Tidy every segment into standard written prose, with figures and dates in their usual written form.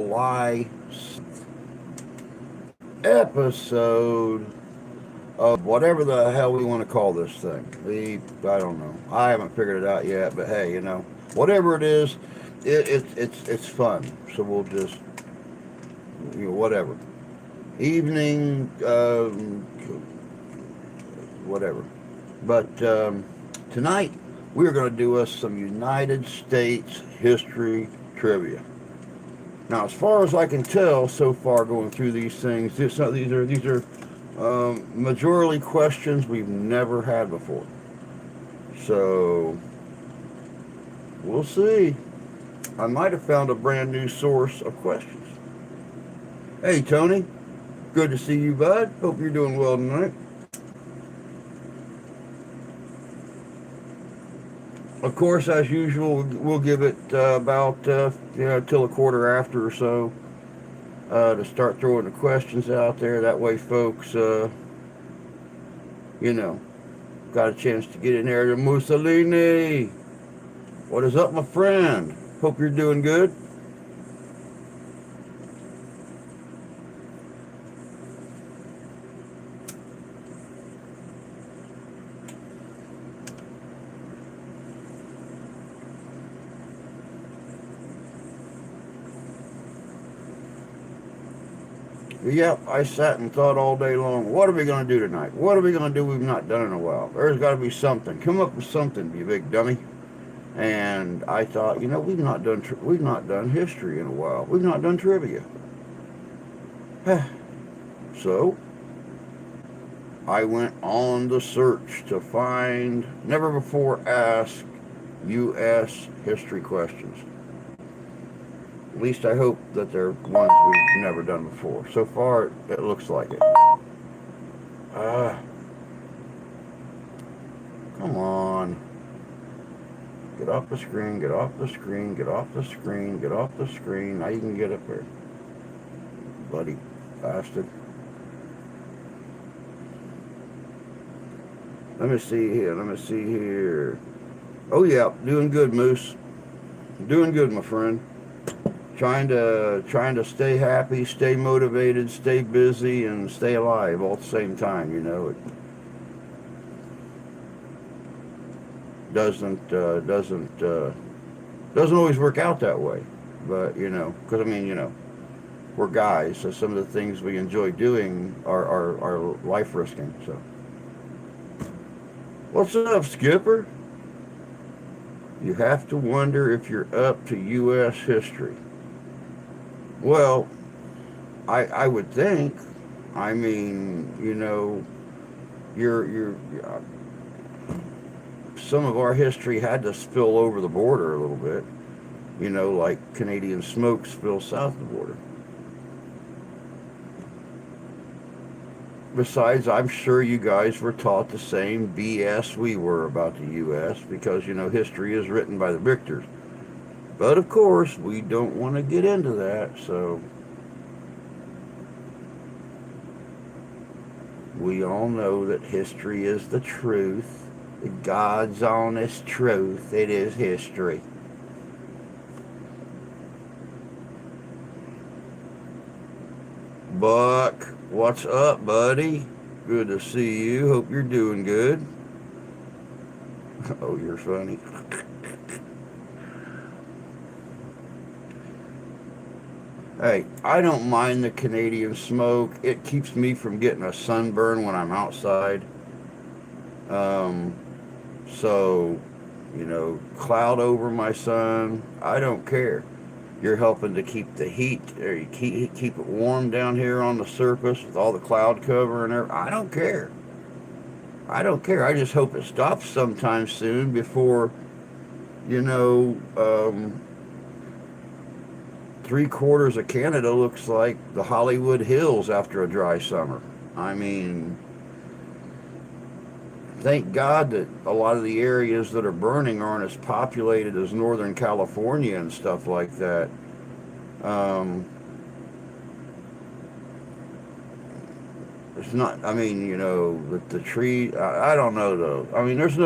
July episode of whatever the hell we want to call this thing. I don't know. I haven't figured it out yet, but hey, whatever it is, it's fun. So we'll just whatever evening, whatever. But tonight we're going to do us some United States history trivia. Now, as far as I can tell so far, going through these things, these are majorly questions we've never had before. So we'll see. I might have found a brand new source of questions. Hey, Tony, good to see you, bud. Hope you're doing well tonight. Of course, as usual, we'll give it about till a quarter after or so to start throwing the questions out there. That way, folks, you know, got a chance to get in there. To Mussolini, what is up, my friend? Hope you're doing good. Yep, I sat and thought all day long, what are we going to do tonight? What are we going to do we've not done in a while? There's got to be something. Come up with something, you big dummy. And I thought, we've not done history in a while. We've not done trivia. So I went on the search to find never before asked U.S. history questions. At least I hope that they're ones we've never done before. So far, it looks like it. Ah, come on. Get off the screen, get off the screen, get off the screen, get off the screen. Now you can get up there. Bloody bastard. Let me see here, let me see here. Oh yeah, doing good, Moose. Doing good, my friend. Trying to stay happy, stay motivated, stay busy, and stay alive all at the same time. It doesn't always work out that way, but because we're guys, so some of the things we enjoy doing are life risking. So, what's up, Skipper? You have to wonder if you're up to U.S. history. Well, I would think. I mean, you're some of our history had to spill over the border a little bit. Like Canadian smoke spills south of the border. Besides, I'm sure you guys were taught the same BS we were about the U.S. because, history is written by the victors. But of course, we don't want to get into that, so we all know that history is the truth. God's honest truth. It is history. Buck, what's up, buddy? Good to see you. Hope you're doing good. Oh, you're funny. Hey, I don't mind the Canadian smoke. It keeps me from getting a sunburn when I'm outside. Um, so, cloud over my sun. I don't care. You're helping to keep the heat, or you keep it warm down here on the surface with all the cloud cover and everything. I don't care. I don't care. I just hope it stops sometime soon before, you know, um, three-quarters of Canada looks like the Hollywood Hills after a dry summer. I mean, thank God that a lot of the areas that are burning aren't as populated as Northern California and stuff like that. Um, it's not. I mean, the tree. I don't know though. I mean, there's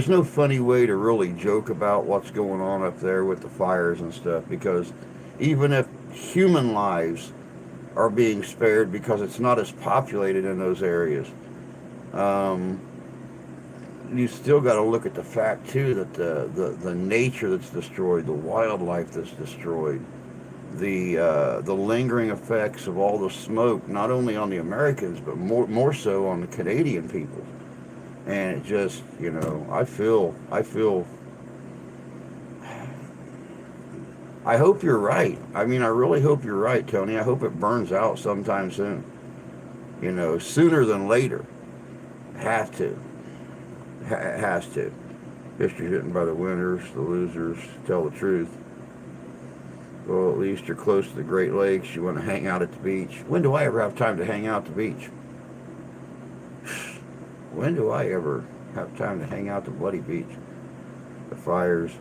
no funny way to really joke about what's going on up there with the fires and stuff because even if human lives are being spared because it's not as populated in those areas. Um, you still got to look at the fact too that the nature that's destroyed, the wildlife that's destroyed, the lingering effects of all the smoke, not only on the Americans but more so on the Canadian people. And it just, I hope you're right. I mean, I really hope you're right, Tony. I hope it burns out sometime soon. Sooner than later. Have to. Has to. History's written by the winners, the losers tell the truth. Well, at least you're close to the Great Lakes. You want to hang out at the beach. When do I ever have time to hang out at the beach? When do I ever have time to hang out at the bloody beach? The fires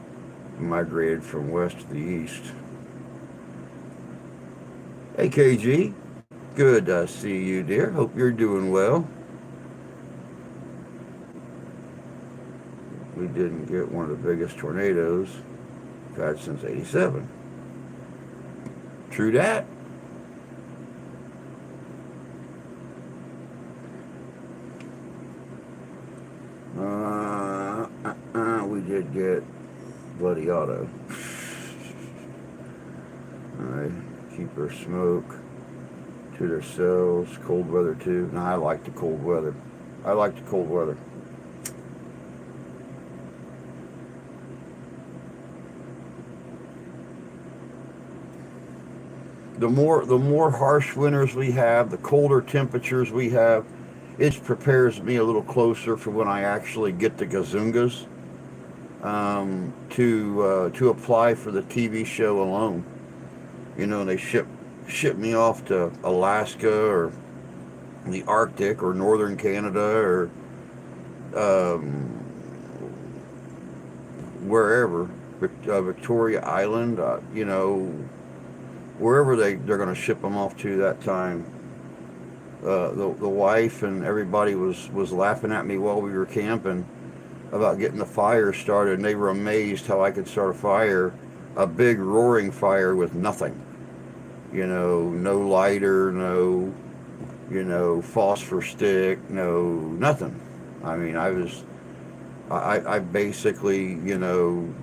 migrated from west to the east. Hey, KG. Good to see you, dear. Hope you're doing well. We didn't get one of the biggest tornadoes we've had since '87. True that. We did get bloody auto. Alright, keep their smoke to themselves. Cold weather too. No, I like the cold weather. I like the cold weather. The more harsh winters we have, the colder temperatures we have, it prepares me a little closer for when I actually get the Gazungas to apply for the TV show alone. They ship me off to Alaska or the Arctic or northern Canada or wherever, Victoria Island, wherever they're going to ship them off to that time. The wife and everybody was laughing at me while we were camping about getting the fire started, and they were amazed how I could start a fire, a big roaring fire with nothing. No lighter, no, phosphor stick, no nothing. I mean, I basically,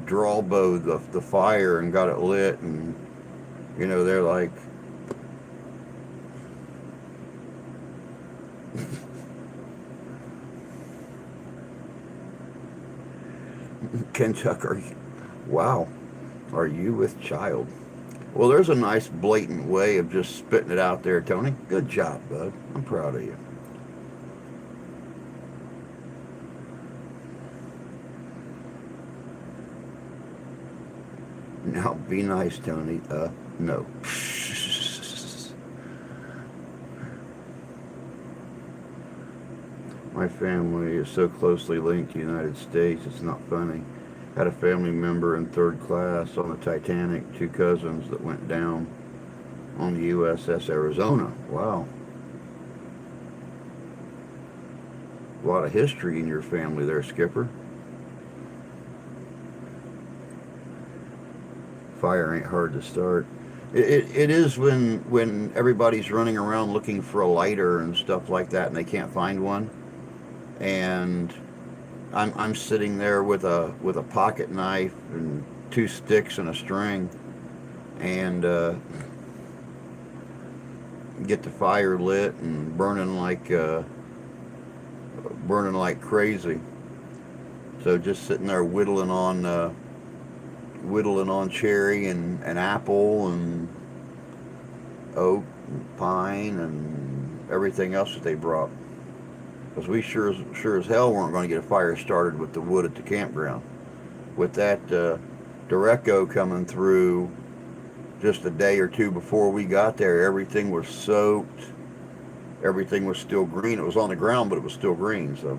draw bowed the fire and got it lit, and they're like, Kentucky, wow, are you with child? Well, there's a nice blatant way of just spitting it out there, Tony. Good job, bud. I'm proud of you. Now, be nice, Tony. No. My family is so closely linked to the United States, it's not funny. Had a family member in third class on the Titanic, two cousins that went down on the USS Arizona. Wow. A lot of history in your family there, Skipper. Fire ain't hard to start. It is when everybody's running around looking for a lighter and stuff like that and they can't find one. And I'm sitting there with a pocket knife and two sticks and a string, and get the fire lit and burning like crazy. So just sitting there whittling on cherry and apple and oak and pine and everything else that they brought. Because we sure as hell weren't going to get a fire started with the wood at the campground. With that Derecho coming through just a day or two before we got there, everything was soaked. Everything was still green. It was on the ground, but it was still green. So,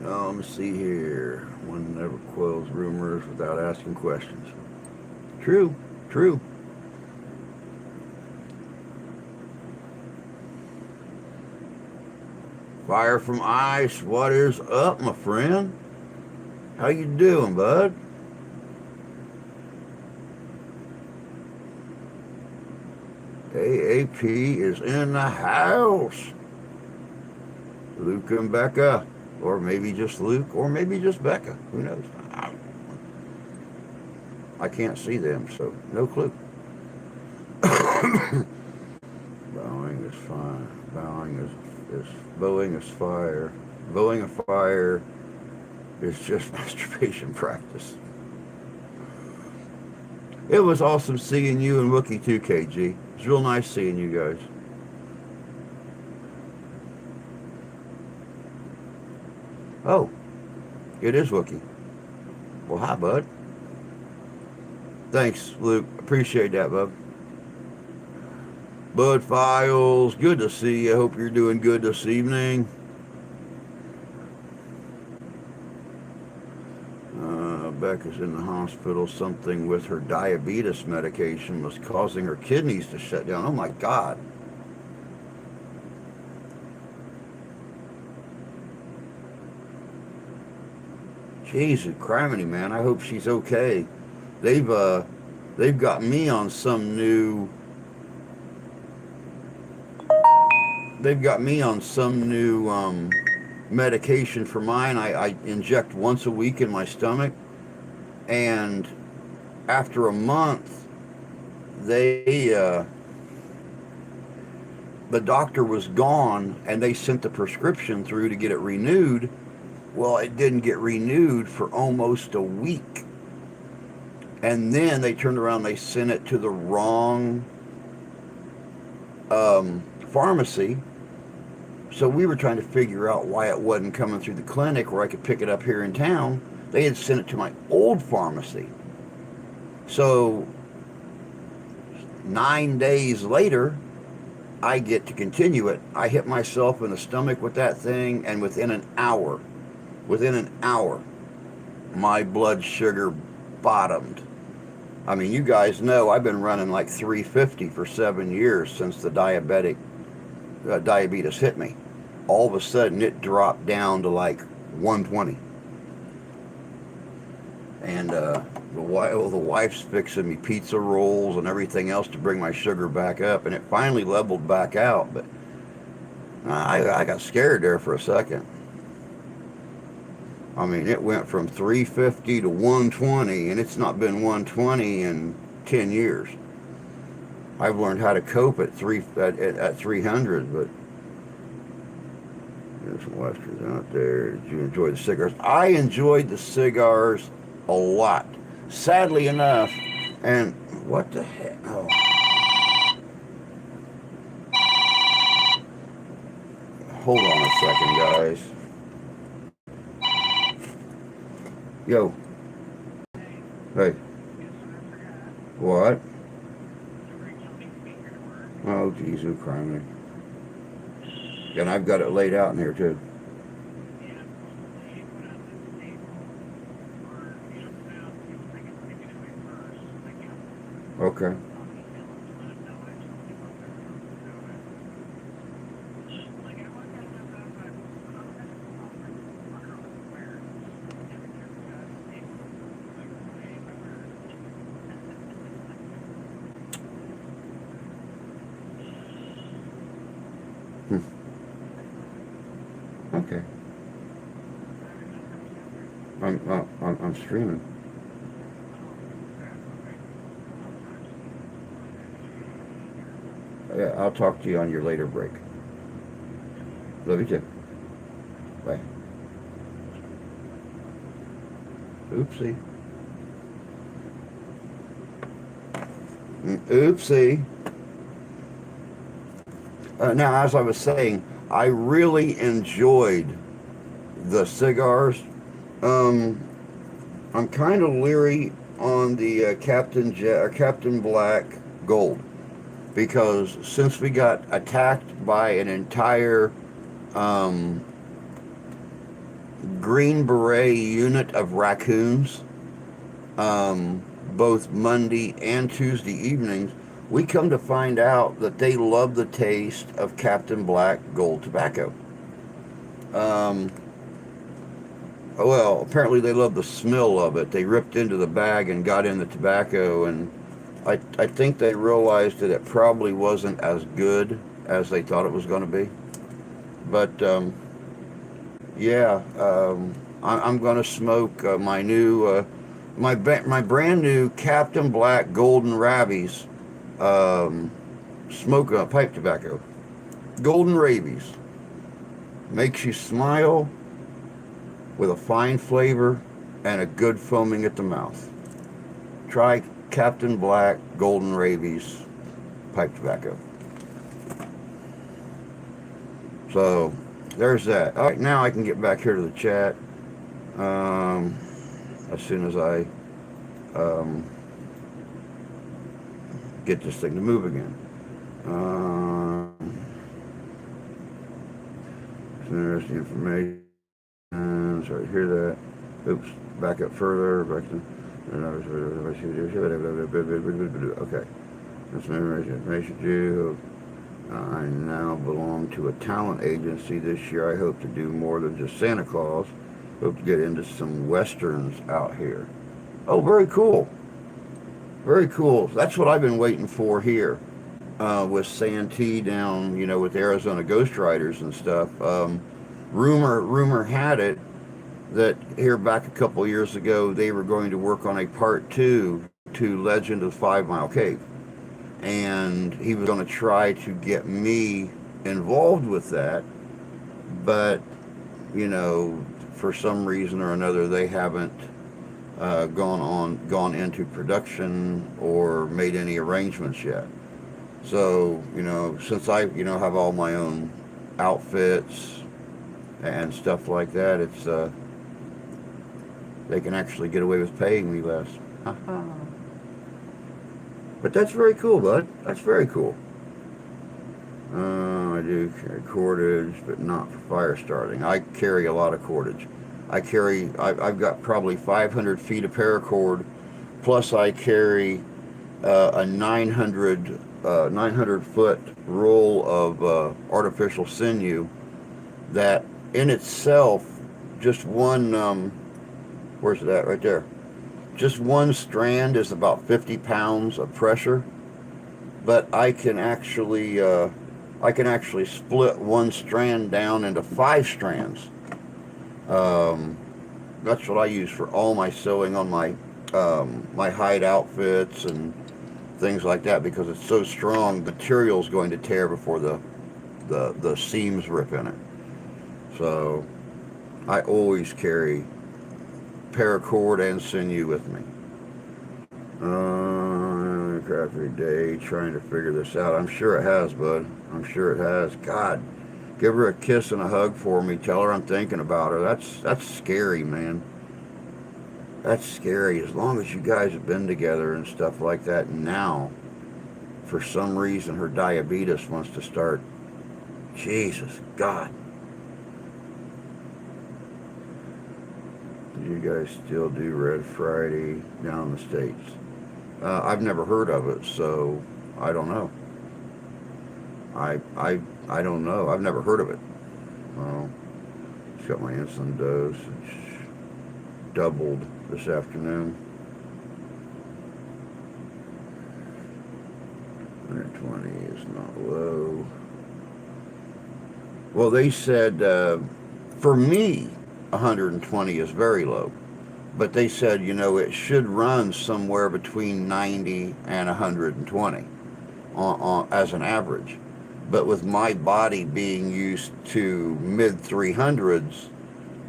let me see here. One never quells rumors without asking questions. True. Fire from ice, what is up, my friend? How you doing, bud? AAP is in the house. Luke and Becca. Or maybe just Luke, or maybe just Becca. Who knows? I can't see them, so no clue. Bowing is fine. Bowing is fire. Bowing a fire is just masturbation practice. It was awesome seeing you and Wookie too, KG. It's real nice seeing you guys. Oh, it is Wookie. Well, hi, bud. Thanks, Luke. Appreciate that, bud. Bud Files, good to see you. Hope you're doing good this evening. Becca's in the hospital. Something with her diabetes medication was causing her kidneys to shut down. Oh my God. Jeez, criminy, man. I hope she's okay. They've got me on some new. They've got me on some new medication for mine. I inject once a week in my stomach. And after a month, the doctor was gone, and they sent the prescription through to get it renewed. Well, it didn't get renewed for almost a week. And then they turned around, they sent it to the wrong pharmacy. So we were trying to figure out why it wasn't coming through the clinic where I could pick it up here in town. They had sent it to my old pharmacy. So 9 days later, I get to continue it. I hit myself in the stomach with that thing, and within an hour, my blood sugar bottomed. I mean, you guys know I've been running like 350 for 7 years since the diabetes hit me. All of a sudden, it dropped down to like 120. And the wife's fixing me pizza rolls and everything else to bring my sugar back up, and it finally leveled back out. But I got scared there for a second. I mean, it went from 350 to 120, and it's not been 120 in 10 years. I've learned how to cope at 300, but there's some Westerns out there. Did you enjoy the cigars? I enjoyed the cigars a lot. Sadly enough, and what the heck? Oh. Hold on a second, guys. Yo. Hey. What? Oh, geez, who crying me? And I've got it laid out in here, too. Okay. Okay. I'm streaming. Yeah, I'll talk to you on your later break. Love you too. Bye. Oopsie. Oopsie. Now, as I was saying, I really enjoyed the cigars. I'm kind of leery on the Captain Black Gold, because since we got attacked by an entire Green Beret unit of raccoons, both Monday and Tuesday evenings, we come to find out that they love the taste of Captain Black Gold tobacco. well, apparently they love the smell of it. They ripped into the bag and got in the tobacco, and I think they realized that it probably wasn't as good as they thought it was going to be. But yeah, I'm going to smoke my new, my brand new Captain Black Golden Rabies smoke pipe tobacco. Golden Rabies makes you smile with a fine flavor and a good foaming at the mouth. Try Captain Black Golden Rabies pipe tobacco. So there's that. All right, now I can get back here to the chat as soon as I get this thing to move again. Interesting information. Sorry to hear that. Oops, back up further. Back to. Okay. That's information due. I now belong to a talent agency this year. I hope to do more than just Santa Claus. Hope to get into some westerns out here. Oh, very cool. Very cool. That's what I've been waiting for here with Santee down, with the Arizona Ghost Riders and stuff. Rumor had it that here back a couple of years ago they were going to work on a part 2 to Legend of 5 Mile Cave, and he was going to try to get me involved with that, but for some reason or another they haven't gone into production or made any arrangements yet. So since I have all my own outfits and stuff like that, it's they can actually get away with paying me less. But that's very cool, bud. That's very cool. I do carry cordage, but not for fire starting. I carry a lot of cordage. I've got probably 500 feet of paracord, plus I carry a 900 foot roll of artificial sinew that in itself, just one, where's it at? Right there. Just one strand is about 50 pounds of pressure, but I can actually split one strand down into 5 strands. That's what I use for all my sewing on my my hide outfits and things like that, because it's so strong. Material's going to tear before the seams rip in it. So I always carry paracord and sinew with me. Every day trying to figure this out. I'm sure it has, bud. I'm sure it has. God, give her a kiss and a hug for me. Tell her I'm thinking about her. That's scary, man. That's scary. As long as you guys have been together and stuff like that, and now, for some reason, her diabetes wants to start. Jesus, God. Do you guys still do Red Friday down in the States? I've never heard of it, so I don't know. I don't know. I've never heard of it. Well, just got my insulin dosage doubled this afternoon. 120 is not low. Well, they said for me 120 is very low. But they said, it should run somewhere between 90 and 120 as an average. But with my body being used to mid 300s,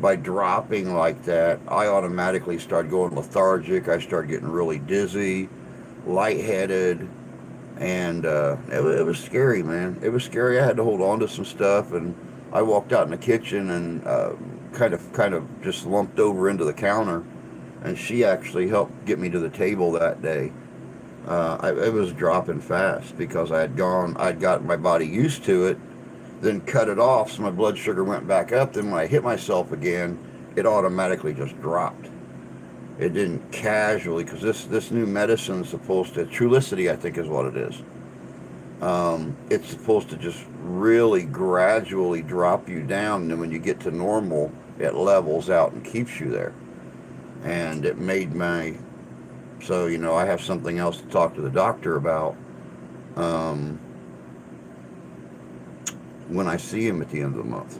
by dropping like that, I automatically start going lethargic. I start getting really dizzy, lightheaded, and it was scary, man. It was scary. I had to hold on to some stuff, and I walked out in the kitchen and kind of just lumped over into the counter. And she actually helped get me to the table that day. It was dropping fast because I'd gotten my body used to it, then cut it off, so my blood sugar went back up. Then when I hit myself again, it automatically just dropped. It didn't casually, because this new medicine is supposed to, Trulicity I think is what it is. It's supposed to just really gradually drop you down, and then when you get to normal, it levels out and keeps you there. And it made so, I have something else to talk to the doctor about um, when I see him at the end of the month.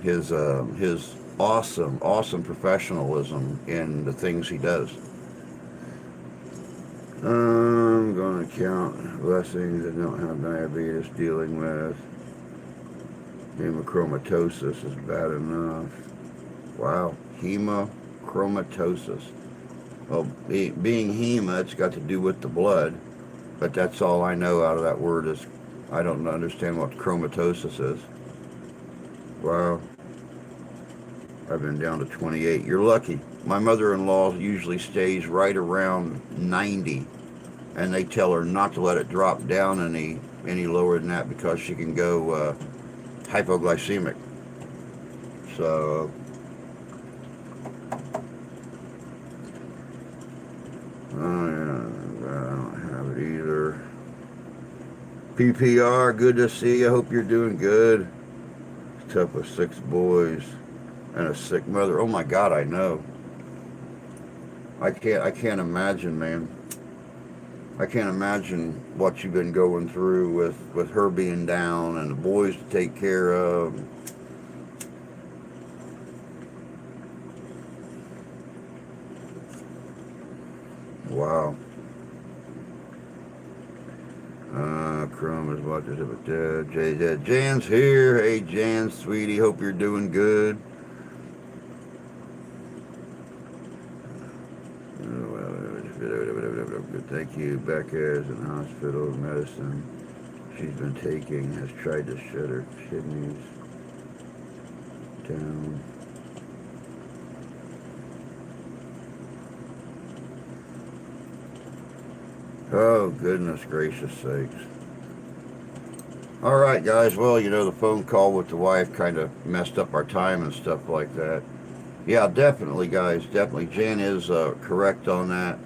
His awesome professionalism in the things he does. I'm going to count blessings that don't have diabetes dealing with. Hemochromatosis is bad enough. Wow, hemochromatosis. Well, being hema, it's got to do with the blood, but that's all I know out of that word is I don't understand what chromatosis is. Wow, I've been down to 28. You're lucky. My mother-in-law usually stays right around 90, and they tell her not to let it drop down any lower than that because she can go hypoglycemic. So I don't have it either. PPR, good to see you. Hope you're doing good. It's tough with 6 boys and a sick mother. Oh my God, I know. I can't imagine, man. I can't imagine what you've been going through with her being down and the boys to take care of. Wow. Chrome is what is it? Jan's here. Hey, Jan, sweetie. Hope you're doing good. Thank you. Becca is in hospital. Medicine she's been taking has tried to shut her kidneys down. Oh, goodness gracious sakes. All right, guys. Well, the phone call with the wife kind of messed up our time and stuff like that. Yeah, definitely, guys. Definitely. Jan is correct on that.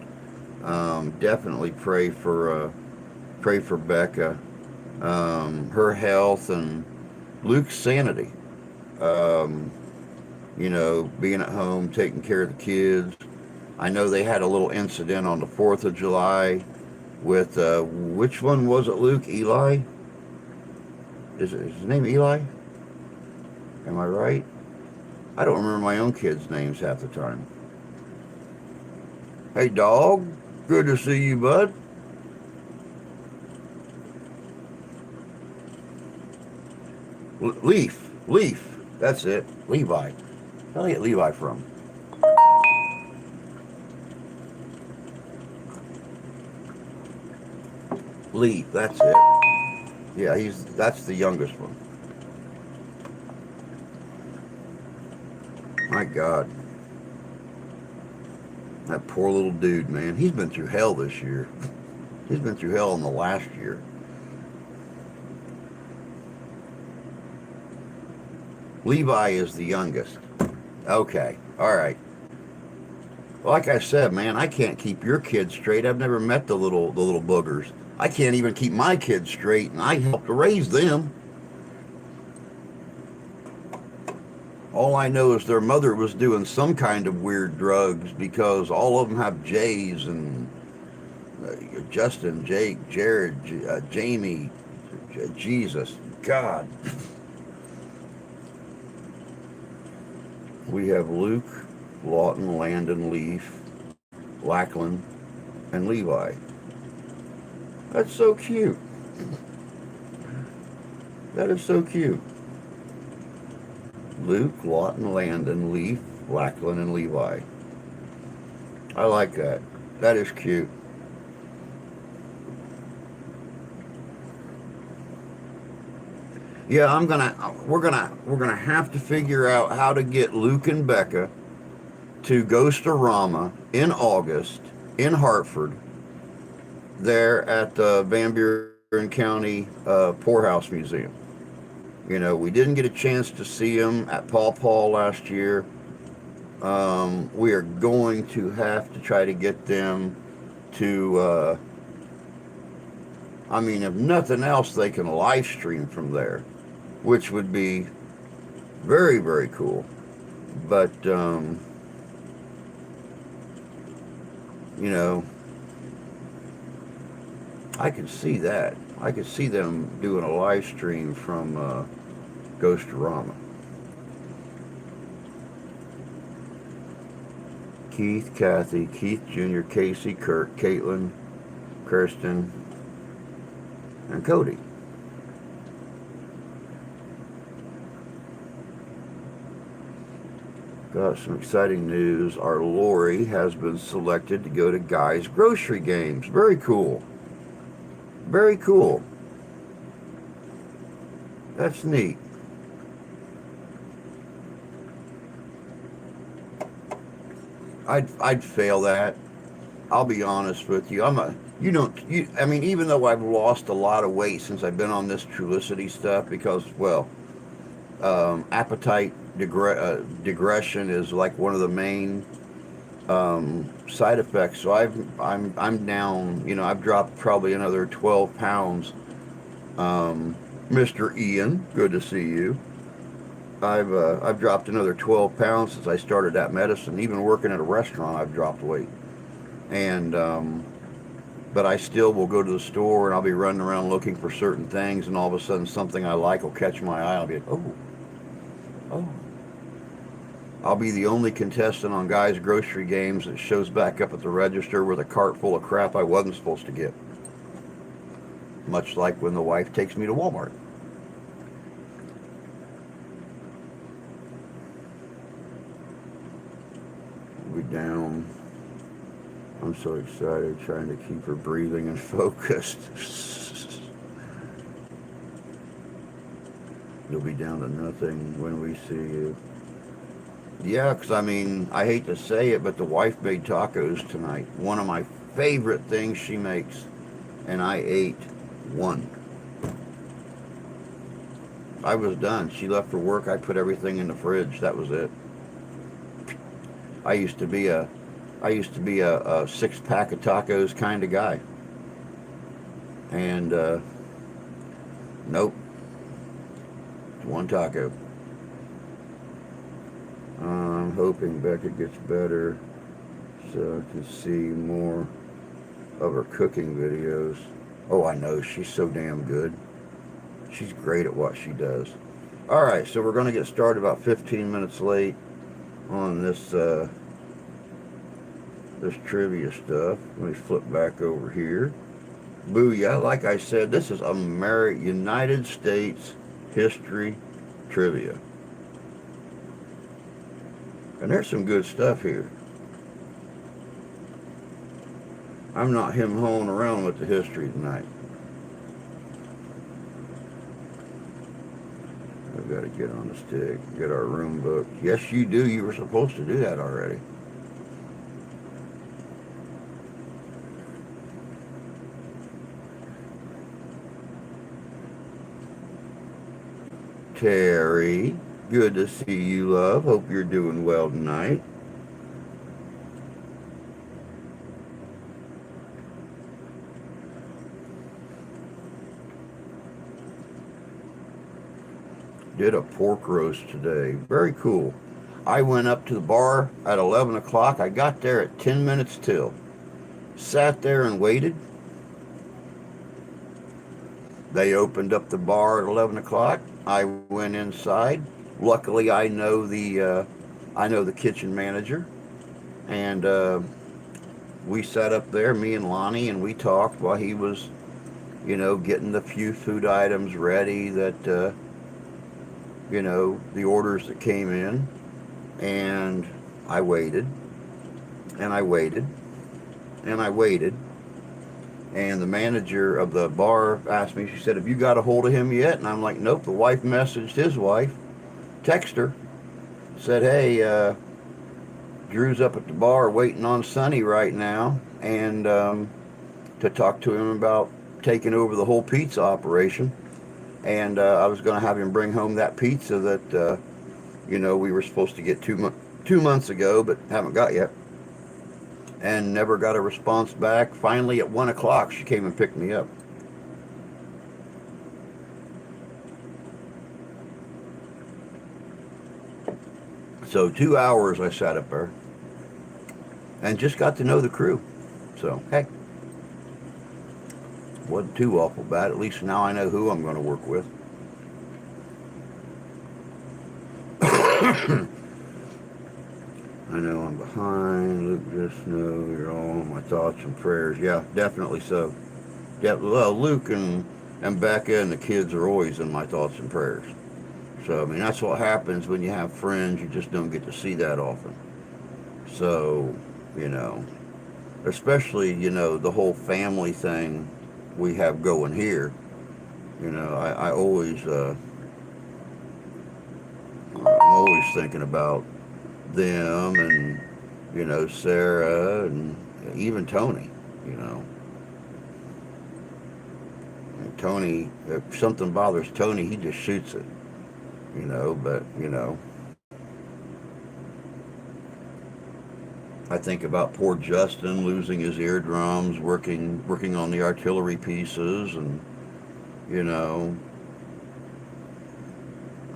Definitely pray for Becca, her health, and Luke's sanity. Being at home, taking care of the kids. I know they had a little incident on the 4th of July with, which one was it, Luke? Eli? Is his name Eli? Am I right? I don't remember my own kids' names half the time. Hey, dog. Good to see you, bud. Leaf. That's it. Levi. Where did I get Levi from? Leaf. That's it. Yeah, that's the youngest one. My God. That poor little dude, man. He's been through hell this year. He's been through hell in the last year. Levi is the youngest. Okay. All right. Like I said, man, I can't keep your kids straight. I've never met the little boogers. I can't even keep my kids straight, and I helped to raise them. All I know is their mother was doing some kind of weird drugs because all of them have J's and Justin, Jake, Jared, Jamie, Jesus, God. We have Luke, Lawton, Landon, Leaf, Lackland, and Levi. That's so cute. That is so cute. Luke, Lawton, Landon, Leaf, Lackland, and Levi. I like that. That is cute. Yeah, we're gonna have to figure out how to get Luke and Becca to Ghost-O-Rama in August in Hartford, there at the Van Buren County Poorhouse Museum. We didn't get a chance to see them at Paw Paw last year. We are going to have to try to get them to, if nothing else, they can live stream from there, which would be Very, very cool. But, you know, I could see that. I could see them doing a live stream from Ghostorama. Keith, Kathy, Keith Jr., Casey, Kurt, Caitlin, Kirsten, and Cody. Got some exciting news. Our Lori has been selected to go to Guy's Grocery Games. Very cool. Very cool. That's neat. I'd fail that. I'll be honest with you. I mean, even though I've lost a lot of weight since I've been on this Trulicity stuff, because, well, appetite digression is like one of the main side effects. So I'm down. You know, I've dropped probably another 12 pounds. Mr. Ian, good to see you. I've dropped another 12 pounds since I started that medicine. Even working at a restaurant, I've dropped weight. And but I still will go to the store and I'll be running around looking for certain things, and all of a sudden something I like will catch my eye. I'll be like, oh. I'll be the only contestant on Guy's Grocery Games that shows back up at the register with a cart full of crap I wasn't supposed to get. Much like when the wife takes me to Walmart. We'll be down. I'm so excited trying to keep her breathing and focused. You'll be down to nothing when we see you. Yeah, because I mean, I hate to say it, but the wife made tacos tonight. One of my favorite things she makes. And I ate one. I was done. She left for work. I put everything in the fridge. That was it. I used to be a 6-pack of tacos kind of guy. And nope. One taco. I'm hoping Becca gets better so I can see more of her cooking videos. Oh, I know. She's so damn good. She's great at what she does. All right, so we're going to get started about 15 minutes late on this this trivia stuff. Let me flip back over here. Booyah. Like I said, this is United States history trivia. And there's some good stuff here. I'm not him-hawing around with the history tonight. I've got to get on the stick, get our room booked. Yes, you do. You were supposed to do that already. Terry, good to see you, love. Hope you're doing well tonight. Did a pork roast today. Very cool. I went up to the bar at 11 o'clock. I got there at 10 minutes till. Sat there and waited. They opened up the bar at 11 o'clock. I went inside. Luckily, I know the kitchen manager, and we sat up there, me and Lonnie, and we talked while he was, getting the few food items ready that, the orders that came in, and I waited, and I waited, and I waited. And the manager of the bar asked me, she said, have you got a hold of him yet? And I'm like, nope. The wife messaged his wife, texted her, said, hey, Drew's up at the bar waiting on Sonny right now, and to talk to him about taking over the whole pizza operation. And I was going to have him bring home that pizza that, we were supposed to get 2 months ago, but haven't got yet. And never got a response back. Finally, at 1 o'clock, she came and picked me up. So 2 hours I sat up there and just got to know the crew. So, hey, wasn't too awful bad. At least now I know who I'm going to work with. I know I'm behind. Luke, just know you're all in my thoughts and prayers. Yeah, definitely so. Yeah, well, Luke and Becca and the kids are always in my thoughts and prayers. So, I mean, that's what happens when you have friends. You just don't get to see that often. So, you know, especially, you know, the whole family thing we have going here. You know, I'm always thinking about them and, you know, Sarah and even Tony, you know. And Tony, if something bothers Tony, he just shoots it, you know, but, you know. I think about poor Justin losing his eardrums, working on the artillery pieces, and you know,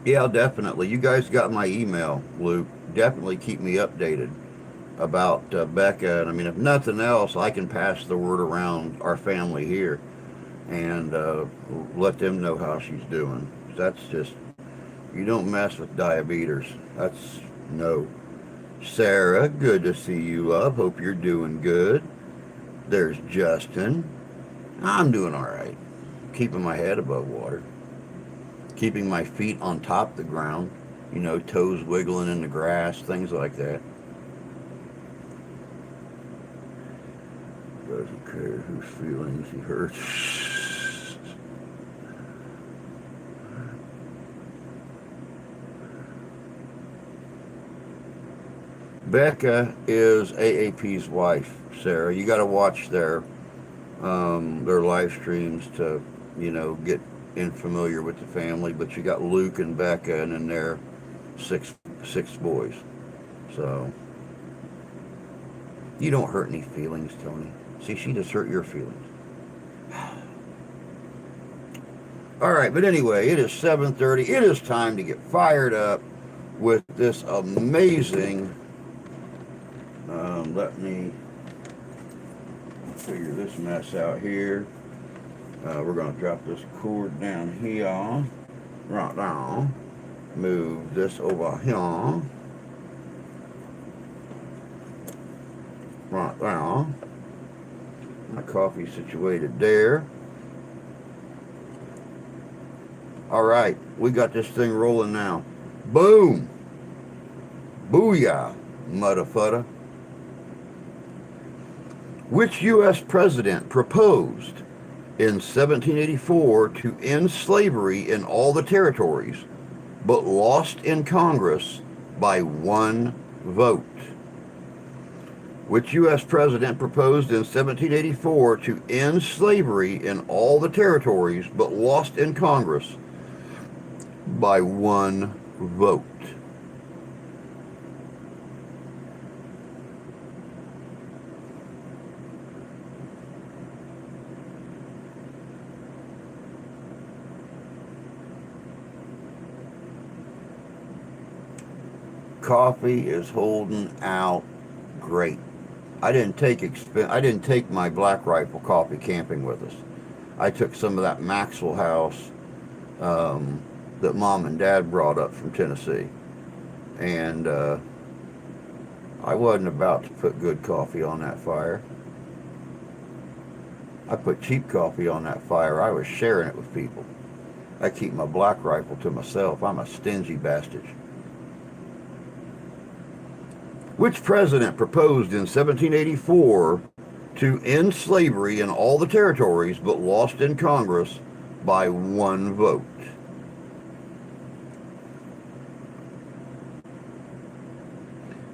yeah, definitely. You guys got my email, Luke. Definitely keep me updated about Becca. And I mean, if nothing else, I can pass the word around our family here and let them know how she's doing. That's just, you don't mess with diabetes. That's no. Sarah, good to see you, love. Hope you're doing good. There's Justin. I'm doing all right. Keeping my head above water. Keeping my feet on top of the ground. You know, toes wiggling in the grass, things like that. Doesn't care whose feelings he hurts. Becca is AAP's wife, Sarah. You got to watch their live streams to, you know, get in familiar with the family. But you got Luke and Becca, and then their six boys. So you don't hurt any feelings, Tony. See, she just hurt your feelings. All right, but anyway, it is 7:30. It is time to get fired up with this amazing. Let me figure this mess out here. We're going to drop this cord down here. Right down. Move this over here. Right down. My coffee situated there. All right, we got this thing rolling now. Boom. Booyah, motherfucker. Which U.S. president proposed in 1784 to end slavery in all the territories, but lost in Congress by one vote? Which U.S. president proposed in 1784 to end slavery in all the territories, but lost in Congress by one vote? Coffee is holding out great. I didn't take my Black Rifle coffee camping with us. I took some of that Maxwell House that Mom and Dad brought up from Tennessee, and I wasn't about to put good coffee on that fire. I put cheap coffee on that fire. I was sharing it with people. I keep my Black Rifle to myself. I'm a stingy bastard. Which president proposed in 1784 to end slavery in all the territories but lost in Congress by one vote?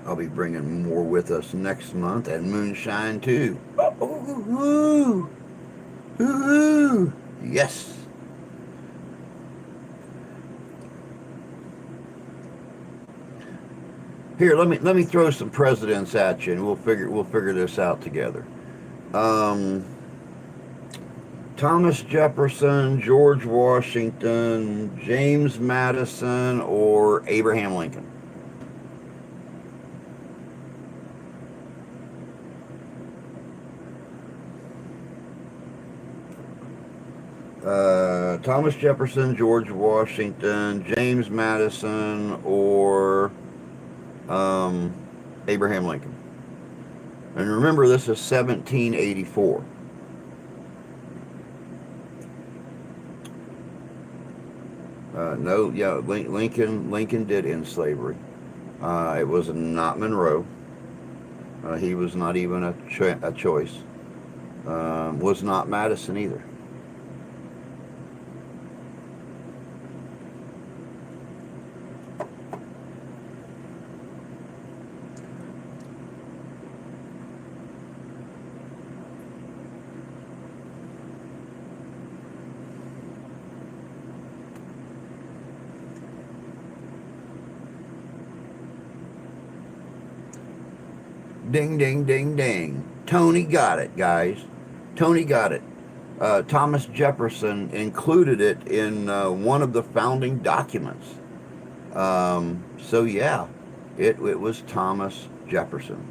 I'll be bringing more with us next month, and moonshine too. Ooh, ooh, ooh. Yes. Here, let me throw some presidents at you, and we'll figure this out together. Thomas Jefferson, George Washington, James Madison, or Abraham Lincoln? Thomas Jefferson, George Washington, James Madison, or um, Abraham Lincoln. And remember, this is 1784. No, yeah, Lincoln did end slavery. It was not Monroe. He was not even a choice. Was not Madison either. Ding, ding, ding, ding. Tony got it, guys. Tony got it. Thomas Jefferson included it in one of the founding documents. So yeah, it was Thomas Jefferson.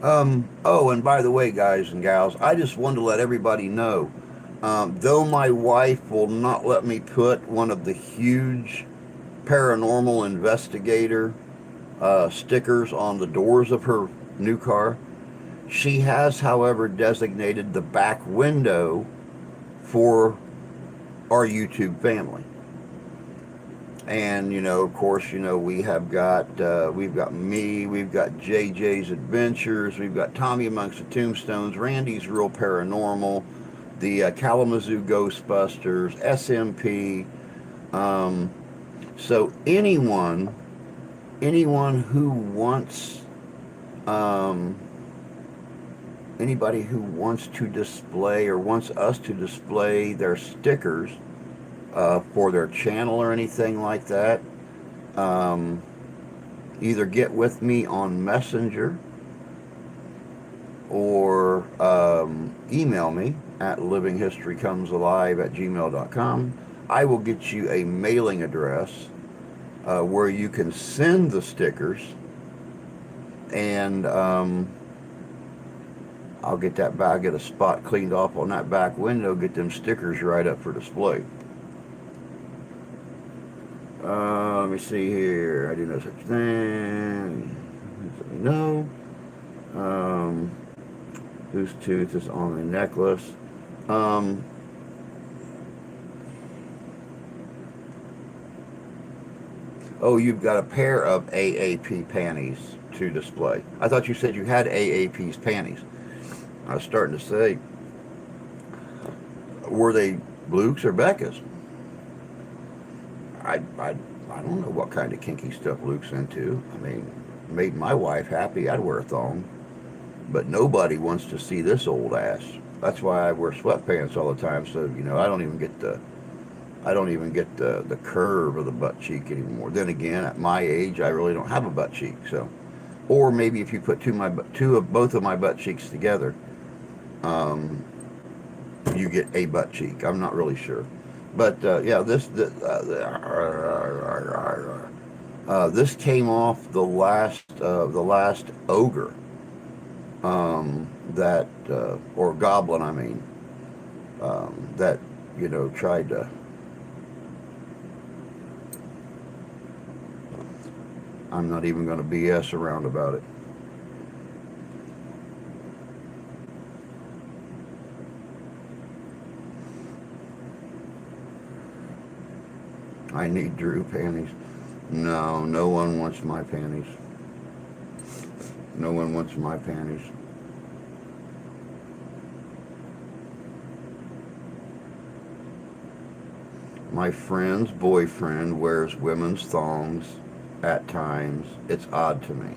Oh, and by the way, guys and gals, I just wanted to let everybody know, though my wife will not let me put one of the huge paranormal investigator stickers on the doors of her new car, she has, however, designated the back window for our YouTube family. And of course, we've got me, we've got JJ's Adventures, we've got Tommy Amongst the Tombstones, Randy's Real Paranormal, the Kalamazoo Ghostbusters, SMP. So anyone who wants, um, anybody who wants to display or wants us to display their stickers for their channel or anything like that, um, either get with me on Messenger or email me at livinghistorycomesalive@gmail.com. I will get you a mailing address where you can send the stickers, and I'll get that back, get a spot cleaned off on that back window, get them stickers right up for display. Let me see here. I do no such thing. No. Whose tooth is on the necklace? Um, oh, you've got a pair of AAP panties to display. I thought you said you had AAP's panties. I was starting to say, were they Luke's or Becca's? I don't know what kind of kinky stuff Luke's into. I mean, made my wife happy, I'd wear a thong. But nobody wants to see this old ass. That's why I wear sweatpants all the time. So I don't even get the curve of the butt cheek anymore. Then again, at my age, I really don't have a butt cheek. So, or maybe if you put both of my butt cheeks together, um, you get a butt cheek. I'm not really sure. But yeah, this came off the last ogre that or goblin, I mean, that tried to. I'm not even going to BS around about it. I need Drew panties. No, no one wants my panties. No one wants my panties. My friend's boyfriend wears women's thongs at times. It's odd to me.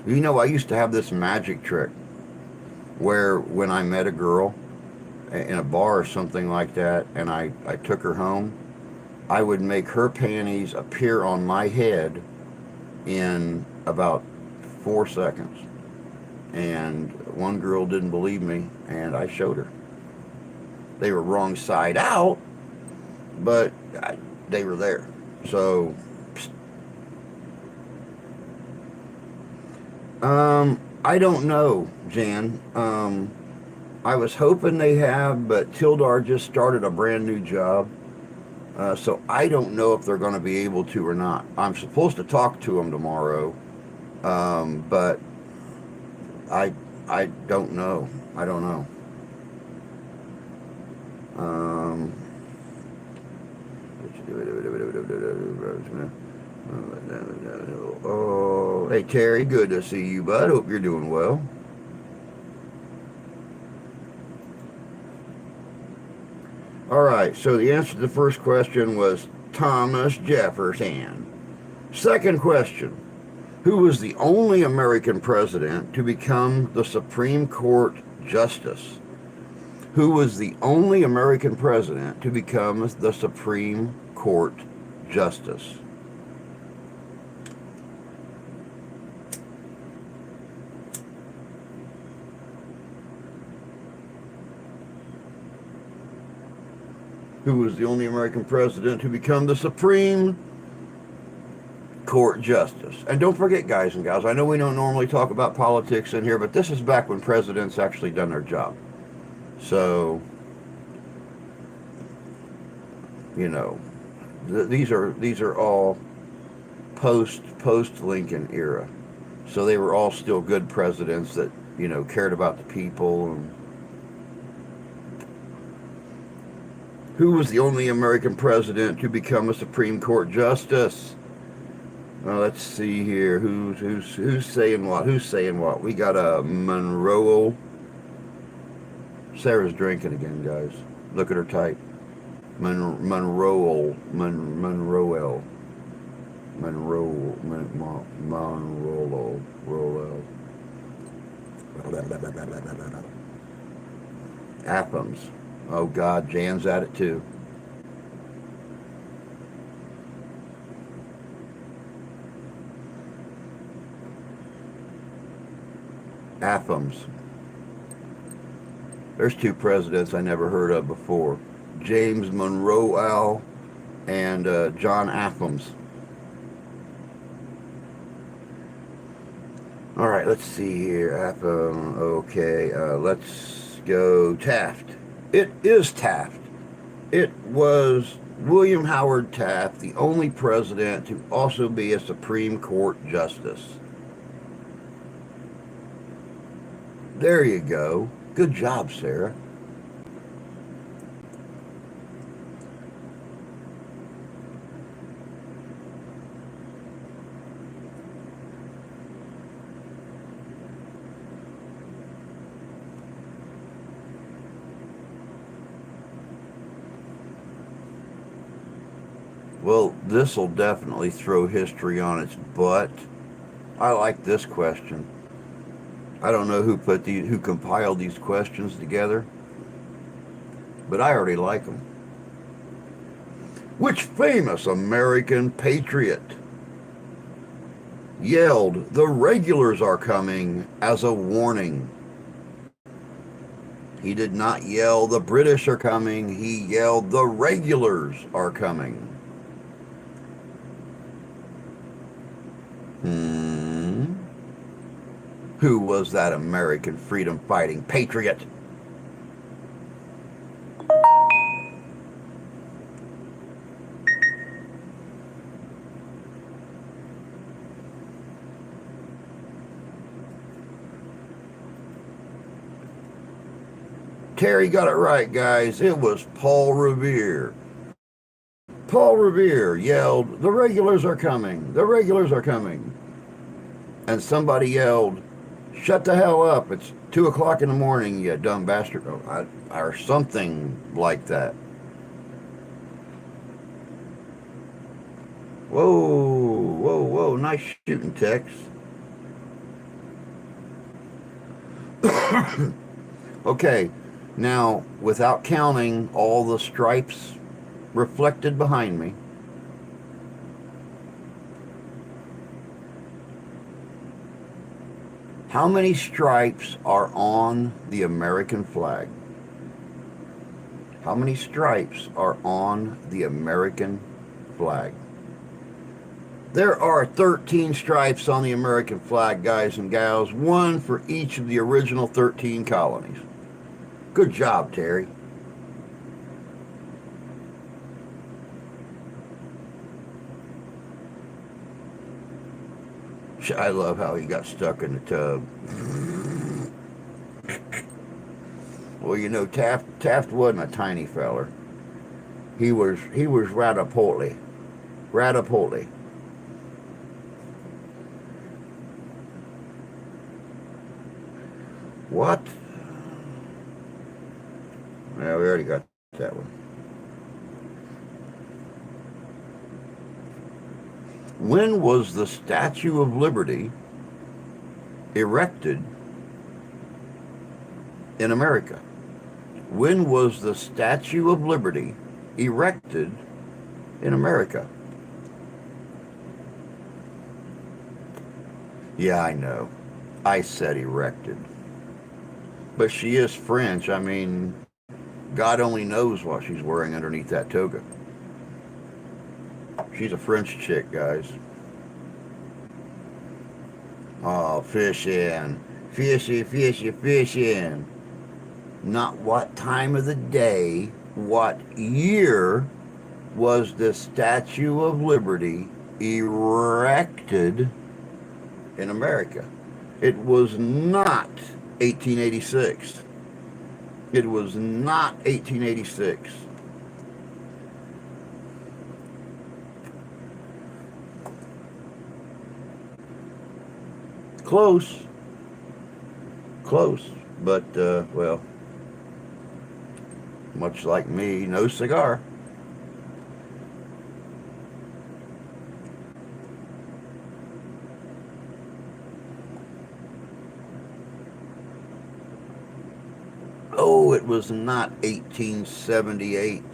I used to have this magic trick where when I met a girl in a bar or something like that, and I took her home, I would make her panties appear on my head in about 4 seconds. And one girl didn't believe me, and I showed her. They were wrong side out, but they were there. So, I don't know, Jan. I was hoping they have, but Tildar just started a brand new job. So I don't know if they're going to be able to or not. I'm supposed to talk to them tomorrow, but I I don't know. I don't know. Um, oh, hey Terry, good to see you, bud. Hope you're doing well. All right. So the answer to the first question was Thomas Jefferson. Second question: who was the only American president to become the Supreme Court justice? Who was the only American president to become the Supreme Court justice? Who was the only American president to become the Supreme Court justice? And don't forget, guys and gals, I know we don't normally talk about politics in here, but this is back when presidents actually done their job. So, you know, these are all post Lincoln era. So they were all still good presidents that, cared about the people. And who was the only American president to become a Supreme Court justice? Let's see here. Who's saying what? Who's saying what? We got a Monroe. Sarah's drinking again, guys. Look at her type. Monroe. Monroe. Athens. Oh God, Jan's at it too. Athens. There's two presidents I never heard of before. James Monroe and John Athens. All right, let's see here. Okay, let's go Taft. It is Taft. It was William Howard Taft, the only president to also be a Supreme Court justice. There you go. Good job, Sarah. Well, this will definitely throw history on its butt. I like this question. I don't know who compiled these questions together, but I already like them. Which famous American patriot yelled, "The regulars are coming," as a warning? He did not yell, "The British are coming." He yelled, "The regulars are coming." Who was that American freedom fighting patriot? Terry got it right, guys. It was Paul Revere. Paul Revere yelled, "The regulars are coming. The regulars are coming." And somebody yelled, "Shut the hell up. It's 2 o'clock in the morning, you dumb bastard." Or something like that. Whoa, whoa, whoa. Nice shooting, Tex. Okay, now, without counting all the stripes reflected behind me, how many stripes are on the American flag? How many stripes are on the American flag? There are 13 stripes on the American flag, guys and gals, one for each of the original 13 colonies. Good job, Terry. I love how he got stuck in the tub. Well, you know, Taft wasn't a tiny feller. He was Rataportly. Rataportly. What? Yeah, we already got that one. When was the Statue of Liberty erected in America? When was the Statue of Liberty erected in America? Yeah, I know. I said erected. But she is French. I mean, God only knows what she's wearing underneath that toga. She's a French chick, guys. Oh, fish in. Fishy, fishy, fish in. Not what time of the day, what year was the Statue of Liberty erected in America? It was not 1886. It was not 1886. Close. Close. But, well, much like me, no cigar. Oh, it was not 1878.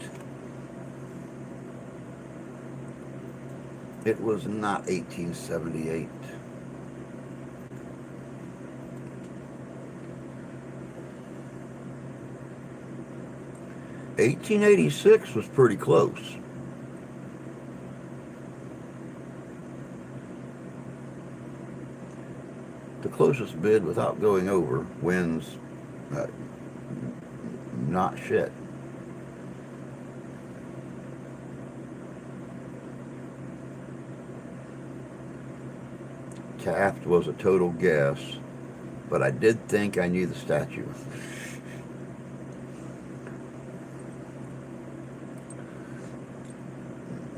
It was not 1878. $1886 was pretty close. The closest bid without going over wins not shit. Taft was a total guess, but I did think I knew the statue.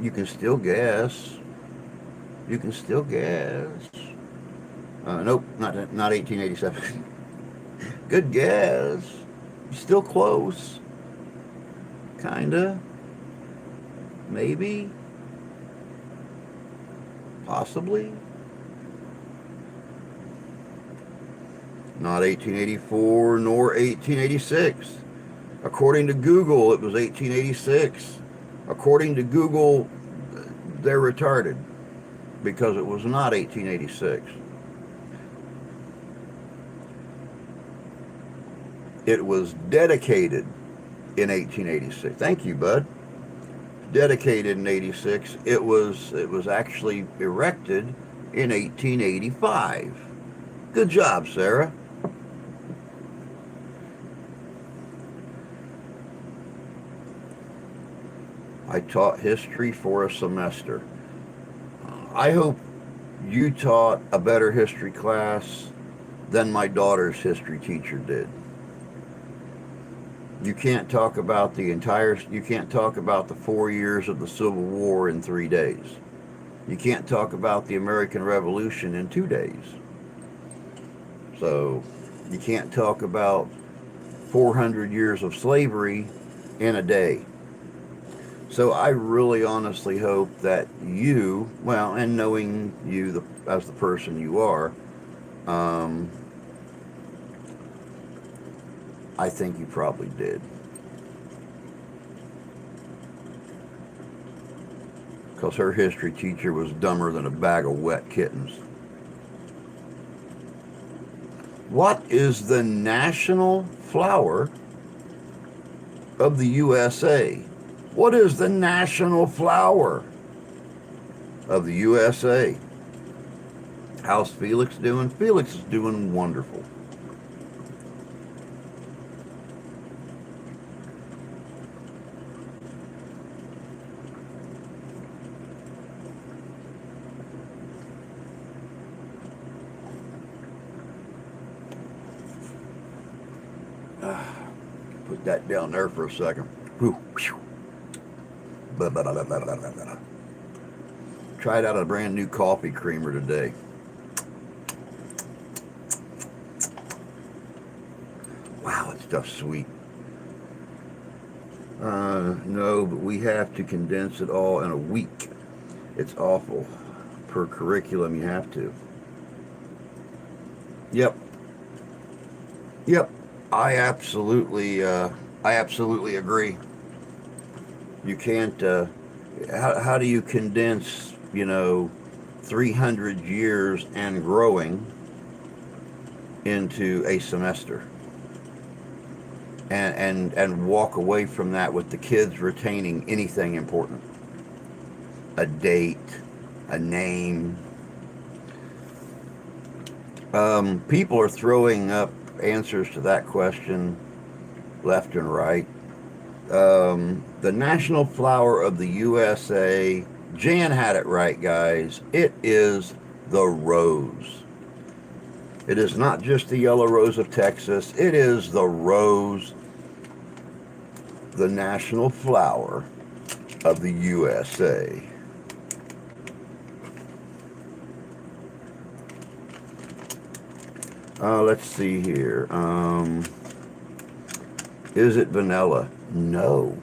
You can still guess. You can still guess. Nope, not 1887. Good guess. Still close. Kinda. Maybe. Possibly. Not 1884 nor 1886. According to Google, it was 1886. According to Google, they're retarded because it was not 1886. It was dedicated in 1886. Thank you, bud. Dedicated in 86. It was actually erected in 1885. Good job, Sarah. I taught history for a semester. I hope you taught a better history class than my daughter's history teacher did. You can't talk about you can't talk about the 4 years of the Civil War in 3 days. You can't talk about the American Revolution in 2 days. So you can't talk about 400 years of slavery in a day. So I really honestly hope that you, well, and knowing you as the person you are, I think you probably did. Because her history teacher was dumber than a bag of wet kittens. What is the national flower of the USA? What is the national flower? of the USA. How's Felix doing? Felix is doing wonderful. Put that down there for a second. Whew. Tried out a brand new coffee creamer today. Wow, it's just sweet. No, but we have to condense it all in a week. It's awful. Per curriculum, you have to. Yep. Yep. I absolutely agree. You can't. How do you condense, 300 years and growing into a semester, and walk away from that with the kids retaining anything important? A date, a name. People are throwing up answers to that question left and right. The national flower of the USA, Jan had it right, guys. It is the rose. It is not just the yellow rose of Texas. It is the rose, the national flower of the USA. Let's see here. Is it vanilla? No.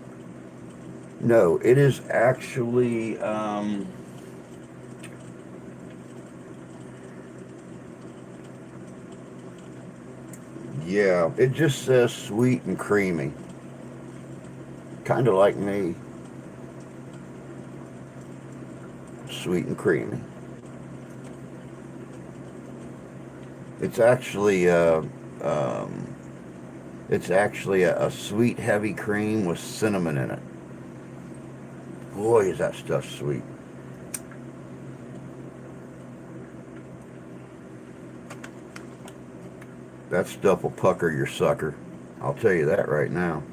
No, it is actually, yeah, it just says sweet and creamy. Kind of like me. Sweet and creamy. It's actually, a sweet, heavy cream with cinnamon in it. Boy, is that stuff sweet. That stuff will pucker your sucker. I'll tell you that right now.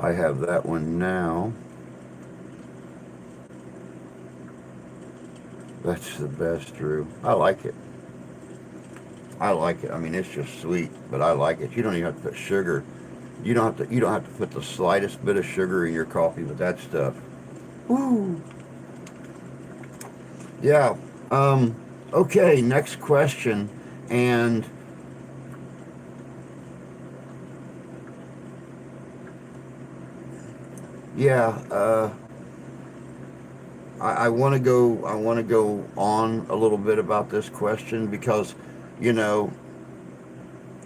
I have that one now. That's the best, Drew. I like it. I like it. I mean, it's just sweet, but I like it. You don't even have to put sugar. You don't have to put the slightest bit of sugar in your coffee with that stuff. Woo. Yeah. Okay, next question. And yeah, I want to go. I want to go on a little bit about this question because, you know,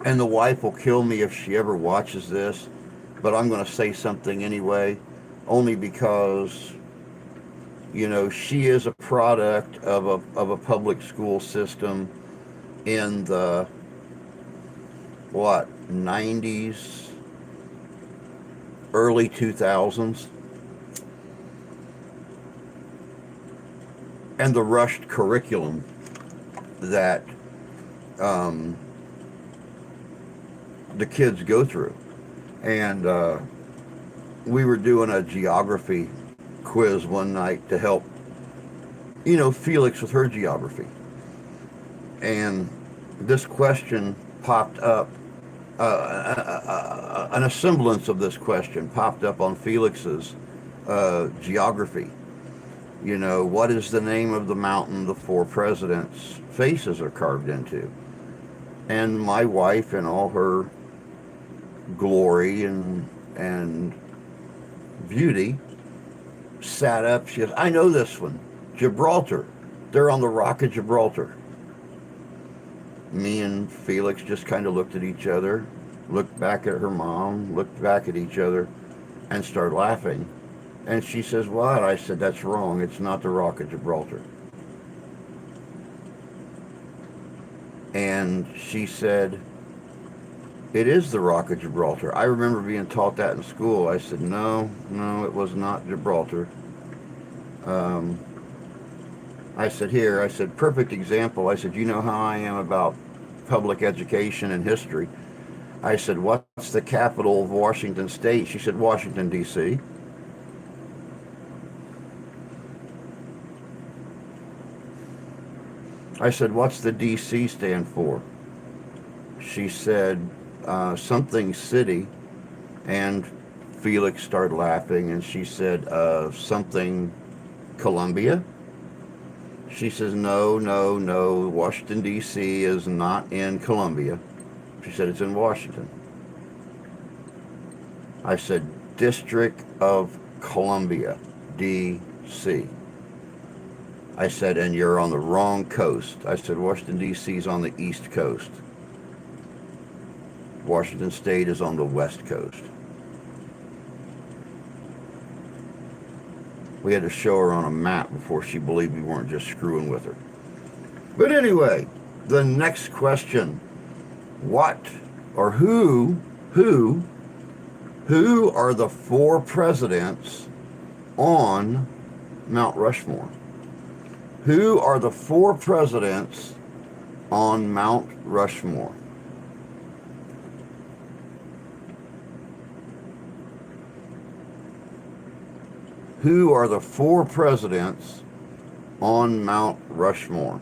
and the wife will kill me if she ever watches this, but I'm going to say something anyway, only because, she is a product of a public school system in the what 90s, early 2000s, and the rushed curriculum that the kids go through. And we were doing a geography quiz one night to help, Felix with her geography. And this question popped up, an semblance of this question popped up on Felix's geography. What is the name of the mountain the four presidents' faces are carved into? And my wife, in all her glory and beauty, sat up. She goes, I know this one. Gibraltar. They're on the Rock of Gibraltar. Me and Felix just kind of looked at each other, looked back at her mom, looked back at each other, and started laughing. And she says, what? I said, that's wrong. It's not the Rock of Gibraltar. And she said, it is the Rock of Gibraltar. I remember being taught that in school. I said, no, it was not Gibraltar. I said, perfect example. I said, you know how I am about public education and history. I said, what's the capital of Washington State? She said, Washington, D.C. I said, what's the D.C. stand for? She said, something city. And Felix started laughing, and she said, something Columbia? She says, no, Washington, D.C. is not in Columbia. She said, it's in Washington. I said, District of Columbia, D.C. I said, and you're on the wrong coast. I said, Washington, D.C. is on the East Coast. Washington State is on the West Coast. We had to show her on a map before she believed we weren't just screwing with her. But anyway, the next question. What or who are the 4 presidents on Mount Rushmore? Who are the 4 presidents on Mount Rushmore? Who are the 4 presidents on Mount Rushmore?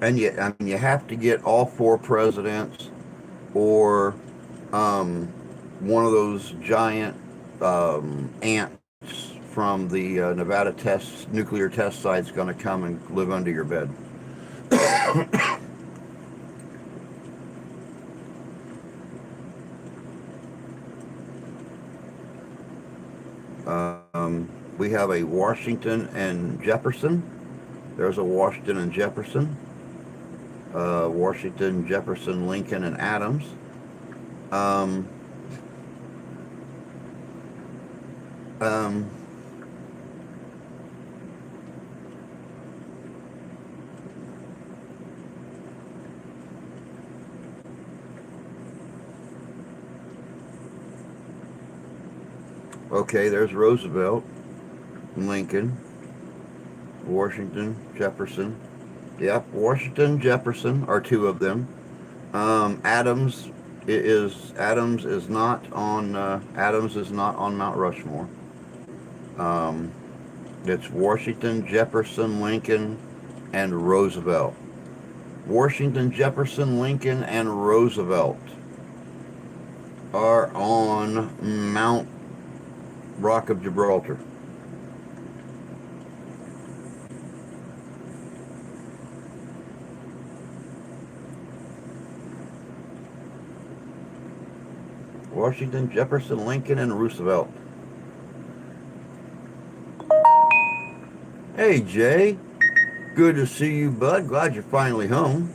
And yet, I mean, you have to get all 4 presidents, or one of those giant ants from the Nevada nuclear test site's going to come and live under your bed. We have a Washington and Jefferson. There's a Washington and Jefferson. Washington, Jefferson, Lincoln, and Adams. Okay, there's Roosevelt, Lincoln, Washington, Jefferson. Yep, Washington, Jefferson are 2 of them. Adams is not on Mount Rushmore. It's Washington, Jefferson, Lincoln, and Roosevelt. Washington, Jefferson, Lincoln, and Roosevelt are on Mount Rock of Gibraltar. Washington, Jefferson, Lincoln, and Roosevelt. Hey, Jay. Good to see you, bud. Glad you're finally home.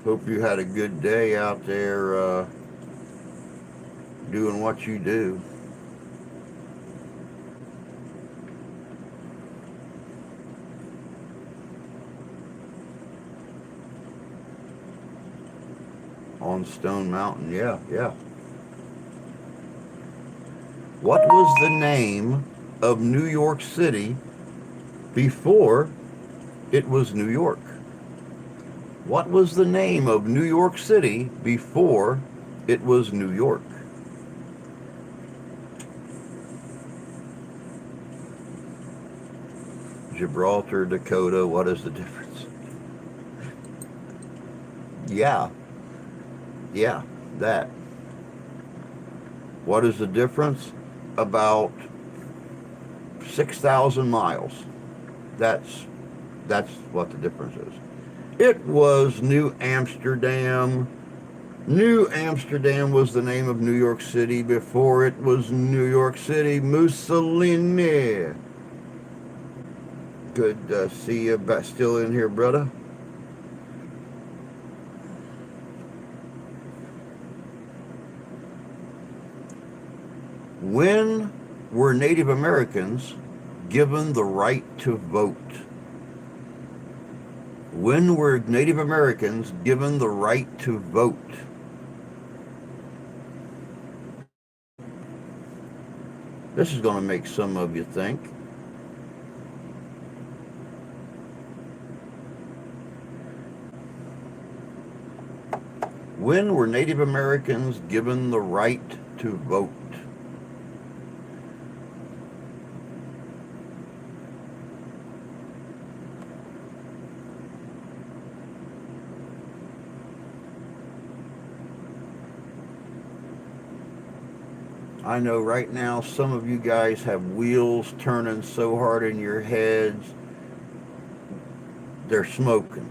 Hope you had a good day out there doing what you do. On Stone Mountain, yeah. What was the name of New York City before it was New York? What was the name of New York City before it was New York? Gibraltar, Dakota, what is the difference? Yeah, that. What is the difference? About 6,000 miles. That's what the difference is. It was New Amsterdam, New Amsterdam was the name of New York City before it was New York City. Mussolini. Good to see you back still in here, brother. When were Native Americans given the right to vote? When were Native Americans given the right to vote? This is going to make some of you think. When were Native Americans given the right to vote? I know right now some of you guys have wheels turning so hard in your heads, they're smoking.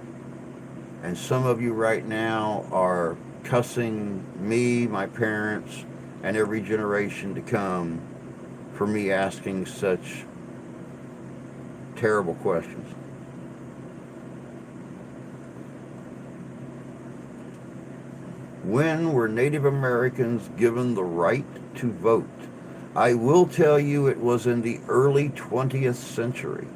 And some of you right now are cussing me, my parents, and every generation to come for me asking such terrible questions. When were Native Americans given the right to vote? I will tell you it was in the early 20th century.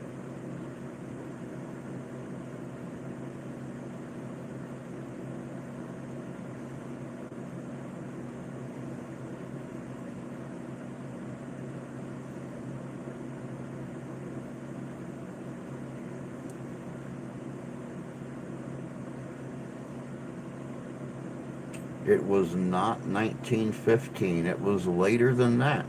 It was not 1915. It was later than that.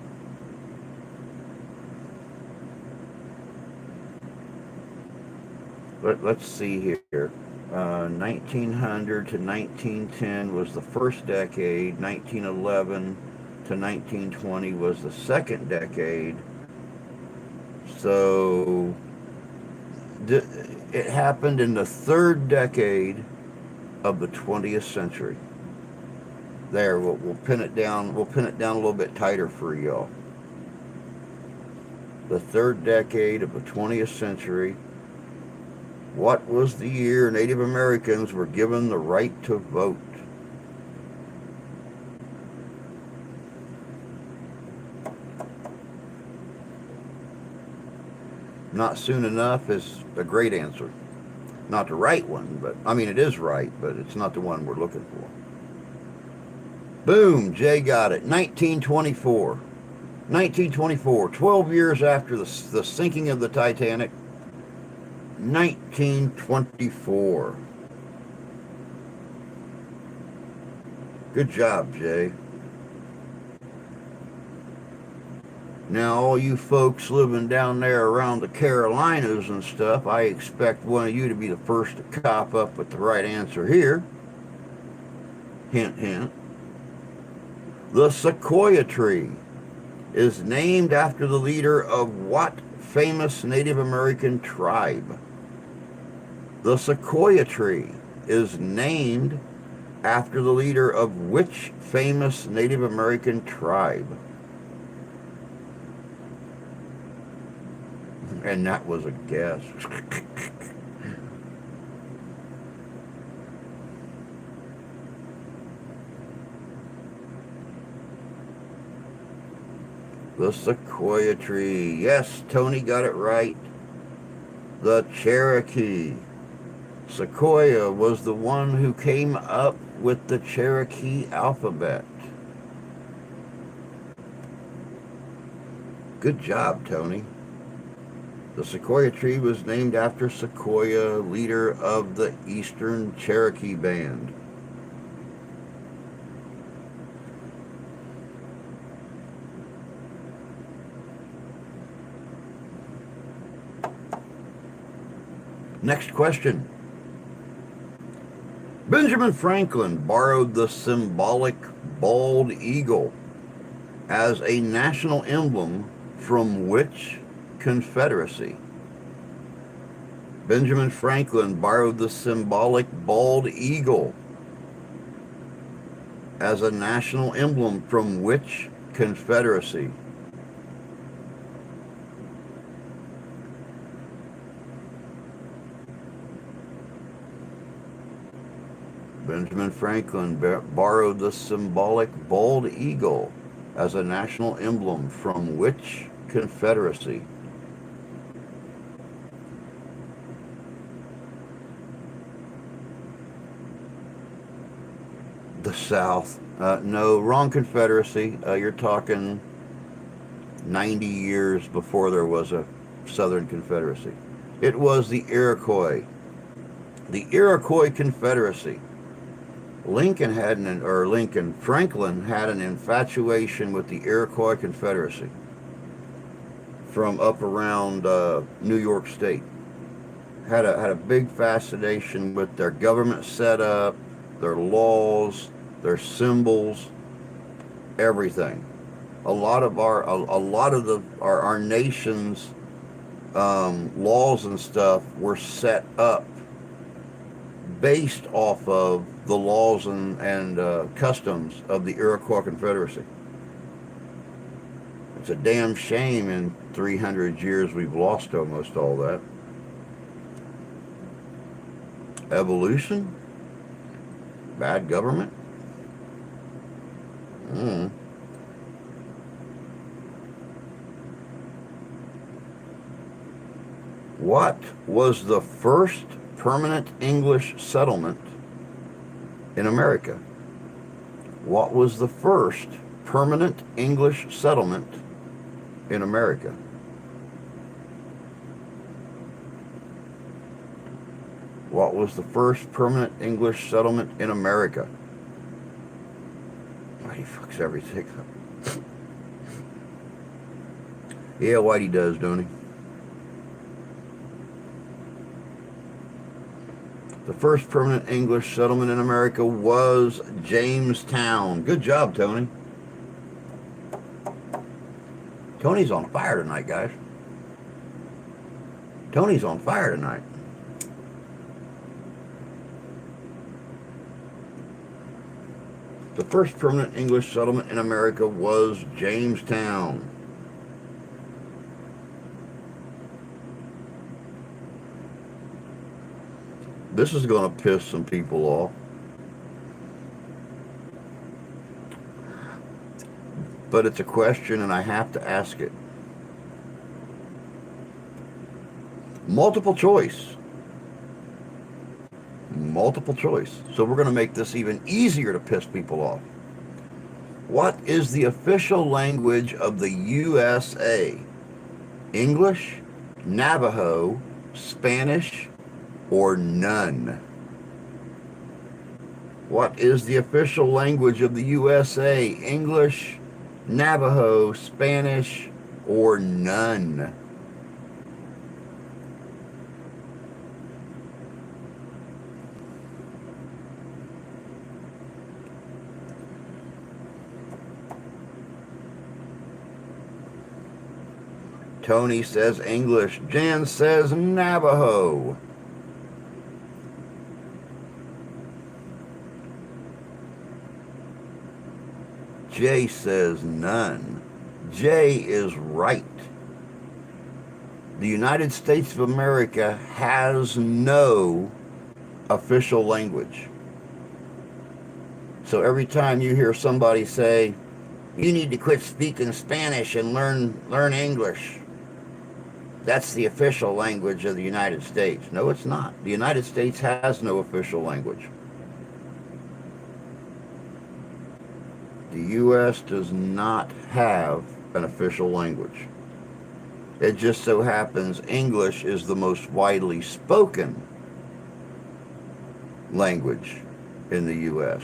Let's see here. 1900 to 1910 was the first decade. 1911 to 1920 was the second decade. So it happened in the third decade of the 20th century. There, we'll pin it down. We'll pin it down a little bit tighter for y'all. The third decade of the 20th century. What was the year Native Americans were given the right to vote? Not soon enough is a great answer. Not the right one, but I mean it is right, but it's not the one we're looking for. Boom, Jay got it. 1924. 1924, 12 years after the sinking of the Titanic. 1924. Good job, Jay. Now, all you folks living down there around the Carolinas and stuff, I expect one of you to be the first to cop up with the right answer here. Hint, hint. The sequoia tree is named after the leader of what famous Native American tribe? The sequoia tree is named after the leader of which famous Native American tribe? And that was a guess. The sequoia tree. Yes, Tony got it right. The Cherokee. Sequoia was the one who came up with the Cherokee alphabet. Good job, Tony. The sequoia tree was named after Sequoia, leader of the Eastern Cherokee Band. Next question. Benjamin Franklin borrowed the symbolic bald eagle as a national emblem from which confederacy? Benjamin Franklin borrowed the symbolic bald eagle as a national emblem from which confederacy? Benjamin Franklin borrowed the symbolic bald eagle as a national emblem from which confederacy? The South. No, wrong confederacy. You're talking 90 years before there was a Southern Confederacy. It was the Iroquois. The Iroquois Confederacy. Franklin had an infatuation with the Iroquois Confederacy from up around New York State. Had a big fascination with their government setup, their laws, their symbols, everything. A lot of our nation's laws and stuff were set up based off of the laws and customs of the Iroquois Confederacy. It's a damn shame in 300 years we've lost almost all that. Evolution? Bad government? What was the first permanent English settlement in America? What was the first permanent English settlement in America? What was the first permanent English settlement in America? Whitey fucks everything up. Yeah, Whitey does, don't he? The first permanent English settlement in America was Jamestown. Good job, Tony. Tony's on fire tonight, guys. Tony's on fire tonight. The first permanent English settlement in America was Jamestown. This is going to piss some people off. But it's a question and I have to ask it. Multiple choice. Multiple choice. So we're going to make this even easier to piss people off. What is the official language of the USA? English, Navajo, Spanish, or none? What is the official language of the USA? English, Navajo, Spanish, or none? Tony says English. Jan says Navajo. Jay says none. Jay is right. The United States of America has no official language. So every time you hear somebody say, you need to quit speaking Spanish and learn English, that's the official language of the United States. No, it's not. The United States has no official language. The U.S. does not have an official language. It just so happens English is the most widely spoken language in the U.S.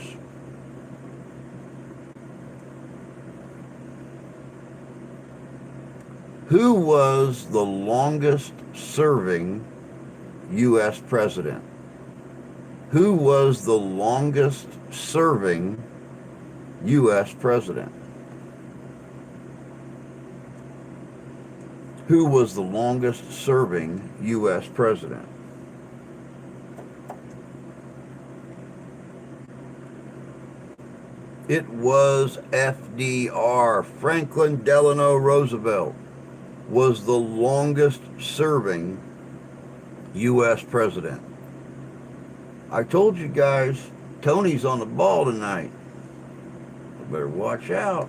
Who was the longest serving U.S. president? Who was the longest serving U.S. president? Who was the longest serving U.S. president? It was FDR. Franklin Delano Roosevelt was the longest serving U.S. president. I told you guys, Tony's on the ball tonight. I better watch out.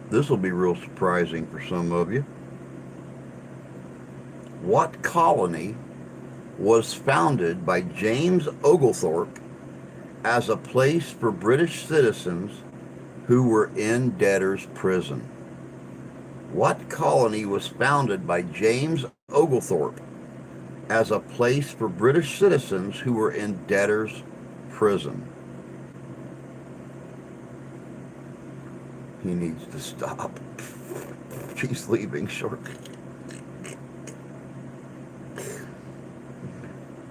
This will be real surprising for some of you. What colony was founded by James Oglethorpe as a place for British citizens who were in debtor's prison? What colony was founded by James Oglethorpe as a place for British citizens who were in debtor's prison? He needs to stop. She's leaving shortly.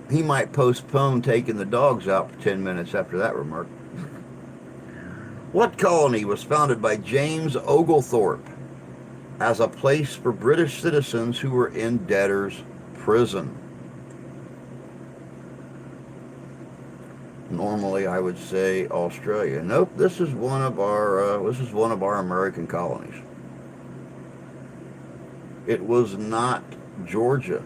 He might postpone taking the dogs out for 10 minutes after that remark. What colony was founded by James Oglethorpe as a place for British citizens who were in debtor's prison? Normally, I would say Australia. Nope, this is one of our American colonies. It was not Georgia.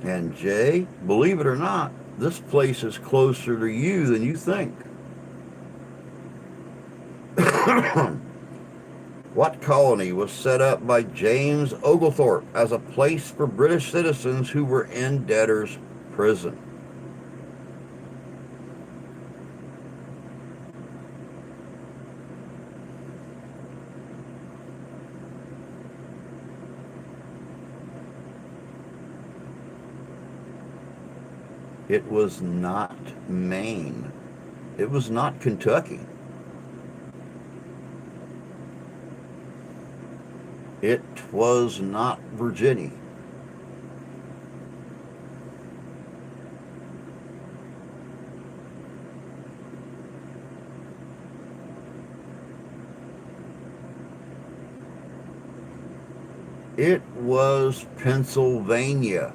And Jay, believe it or not, this place is closer to you than you think. What colony was set up by James Oglethorpe as a place for British citizens who were in debtor's prison? It was not Maine. It was not Kentucky. It was not Virginia. It was Pennsylvania.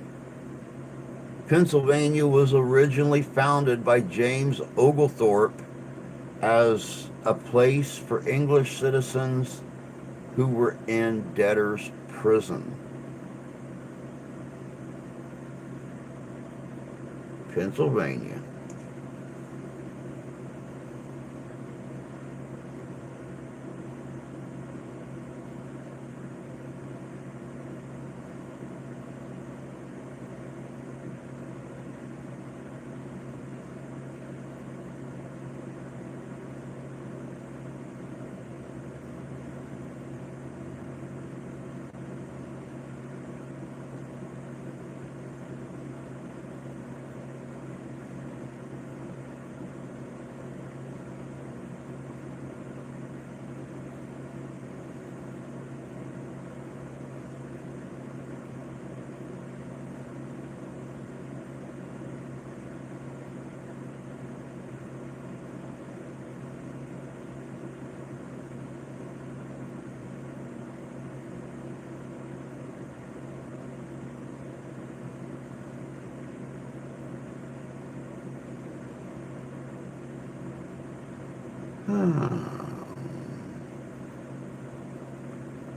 Pennsylvania was originally founded by James Oglethorpe as a place for English citizens who were in debtor's prison. Pennsylvania.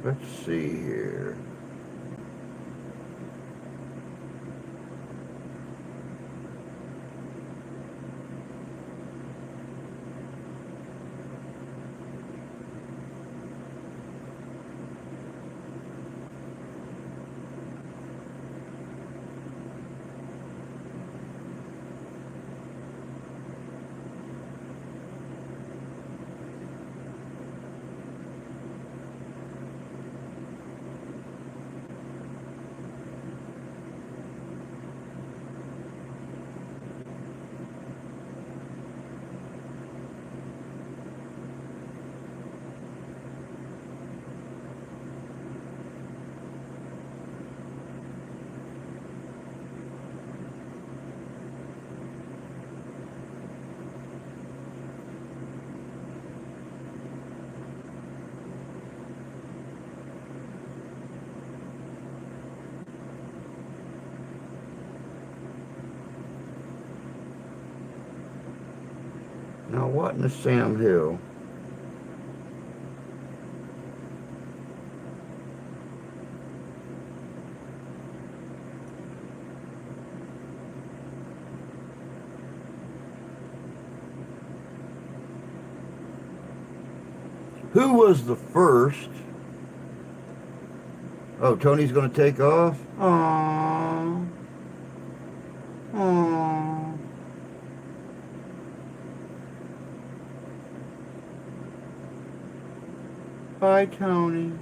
Let's see here. Now, what in the Sam Hill? Who was the first? Oh, Tony's going to take off? Aww. Aww. Bye, Tony.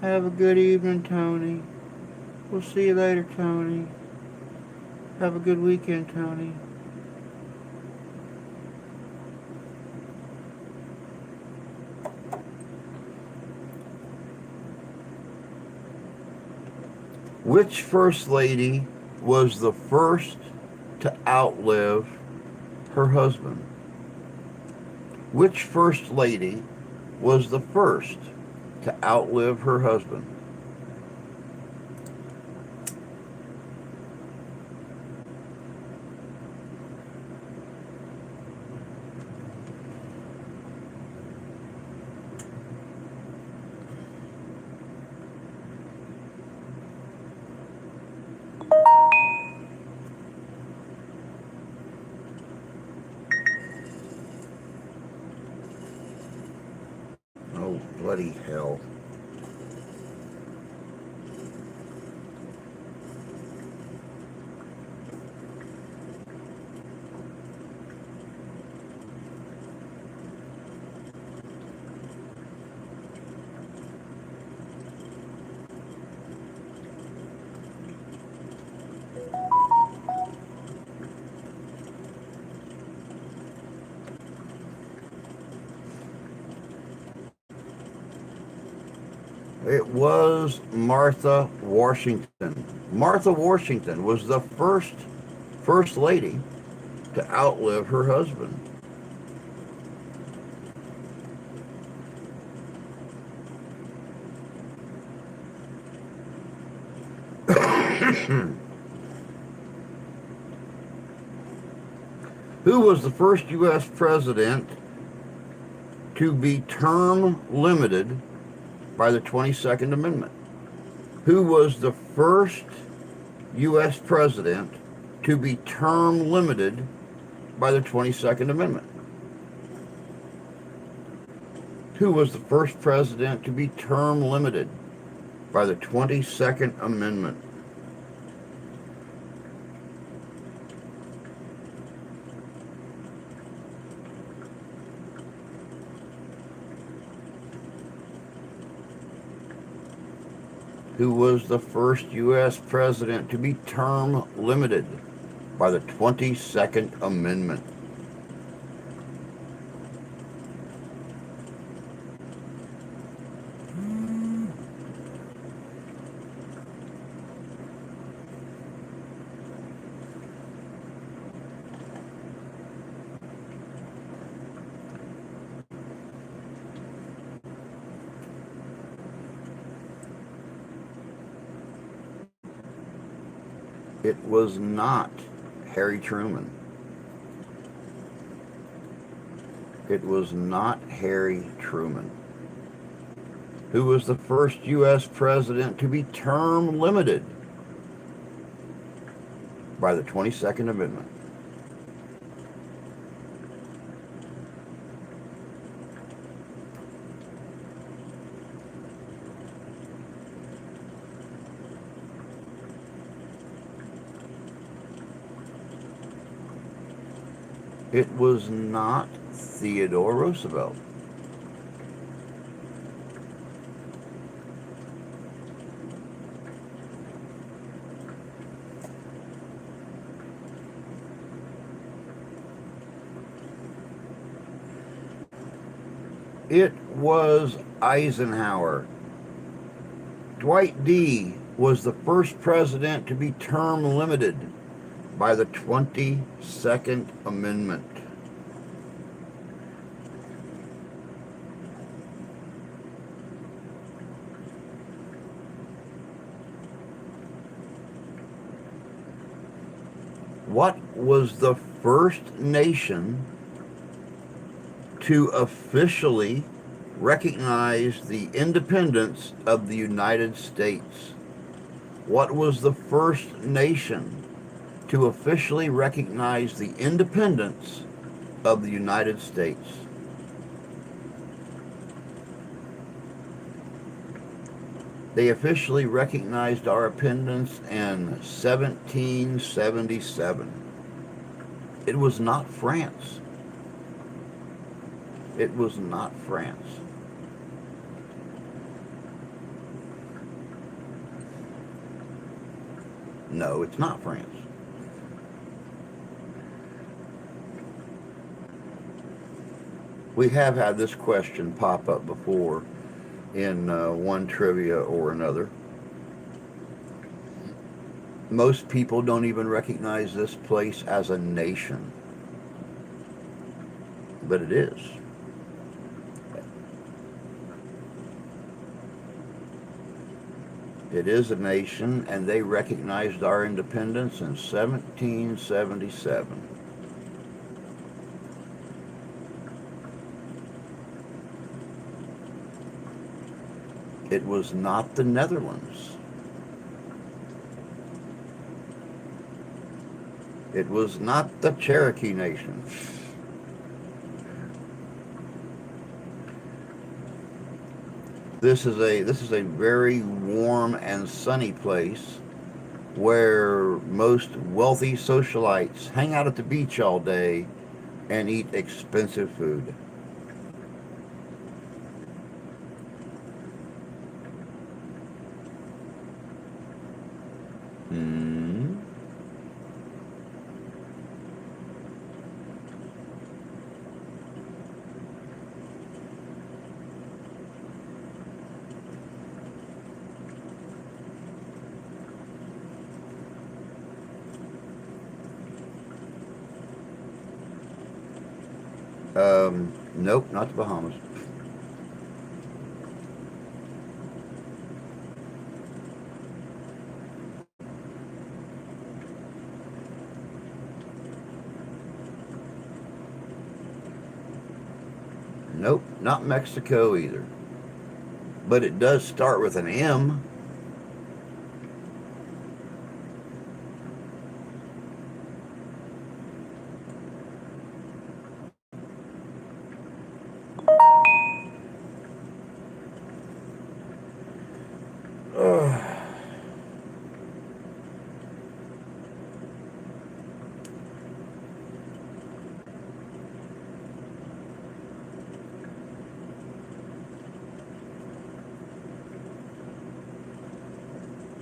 Have a good evening, Tony. We'll see you later, Tony. Have a good weekend, Tony. Which First Lady was the first to outlive her husband? Which First Lady was the first to outlive her husband? Oh, bloody hell. It was Martha Washington. Martha Washington was the first lady to outlive her husband. Who was the first U.S. president to be term limited by the 22nd Amendment? Who was the first U.S. president to be term limited by the 22nd Amendment? Who was the first president to be term limited by the 22nd Amendment? Who was the first U.S. president to be term limited by the 22nd Amendment? It was not Harry Truman. It was not Harry Truman. Who was the first U.S. president to be term limited by the 22nd Amendment? It was not Theodore Roosevelt. It was Eisenhower. Dwight D. was the first president to be term limited by the 22nd Amendment. What was the first nation to officially recognize the independence of the United States? What was the first nation to officially recognize the independence of the United States? They officially recognized our independence in 1777. It was not France. It was not France. No, it's not France. We have had this question pop up before in one trivia or another. Most people don't even recognize this place as a nation, but it is. It is a nation, and they recognized our independence in 1777. It was not the Netherlands. It was not the Cherokee Nation. This is a very warm and sunny place where most wealthy socialites hang out at the beach all day and eat expensive food. Nope, not the Bahamas. Nope, not Mexico either. But it does start with an M.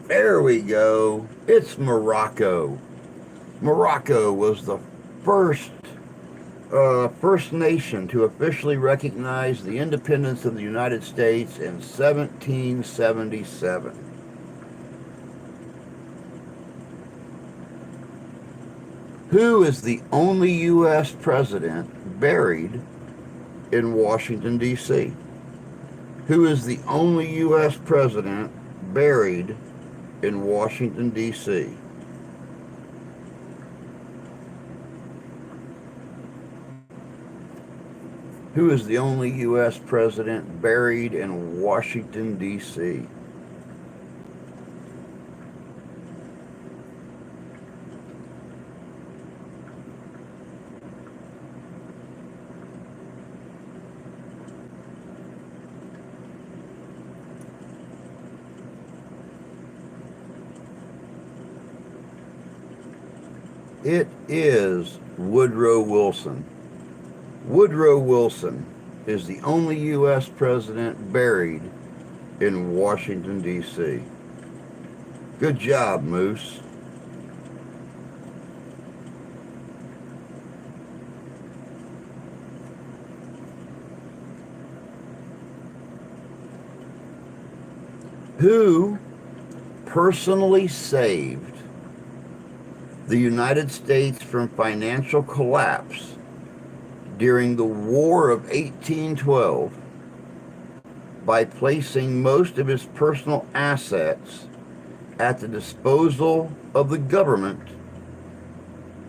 There we go. It's Morocco. Morocco was the first nation to officially recognize the independence of the United States in 1777. Who is the only U.S. president buried in Washington, D.C.? Who is the only U.S. president buried in Washington, D.C.? Who is the only U.S. president buried in Washington, D.C.? It is Woodrow Wilson. Woodrow Wilson is the only U.S. president buried in Washington, D.C. Good job, Moose. Who personally saved the United States from financial collapse during the War of 1812 by placing most of his personal assets at the disposal of the government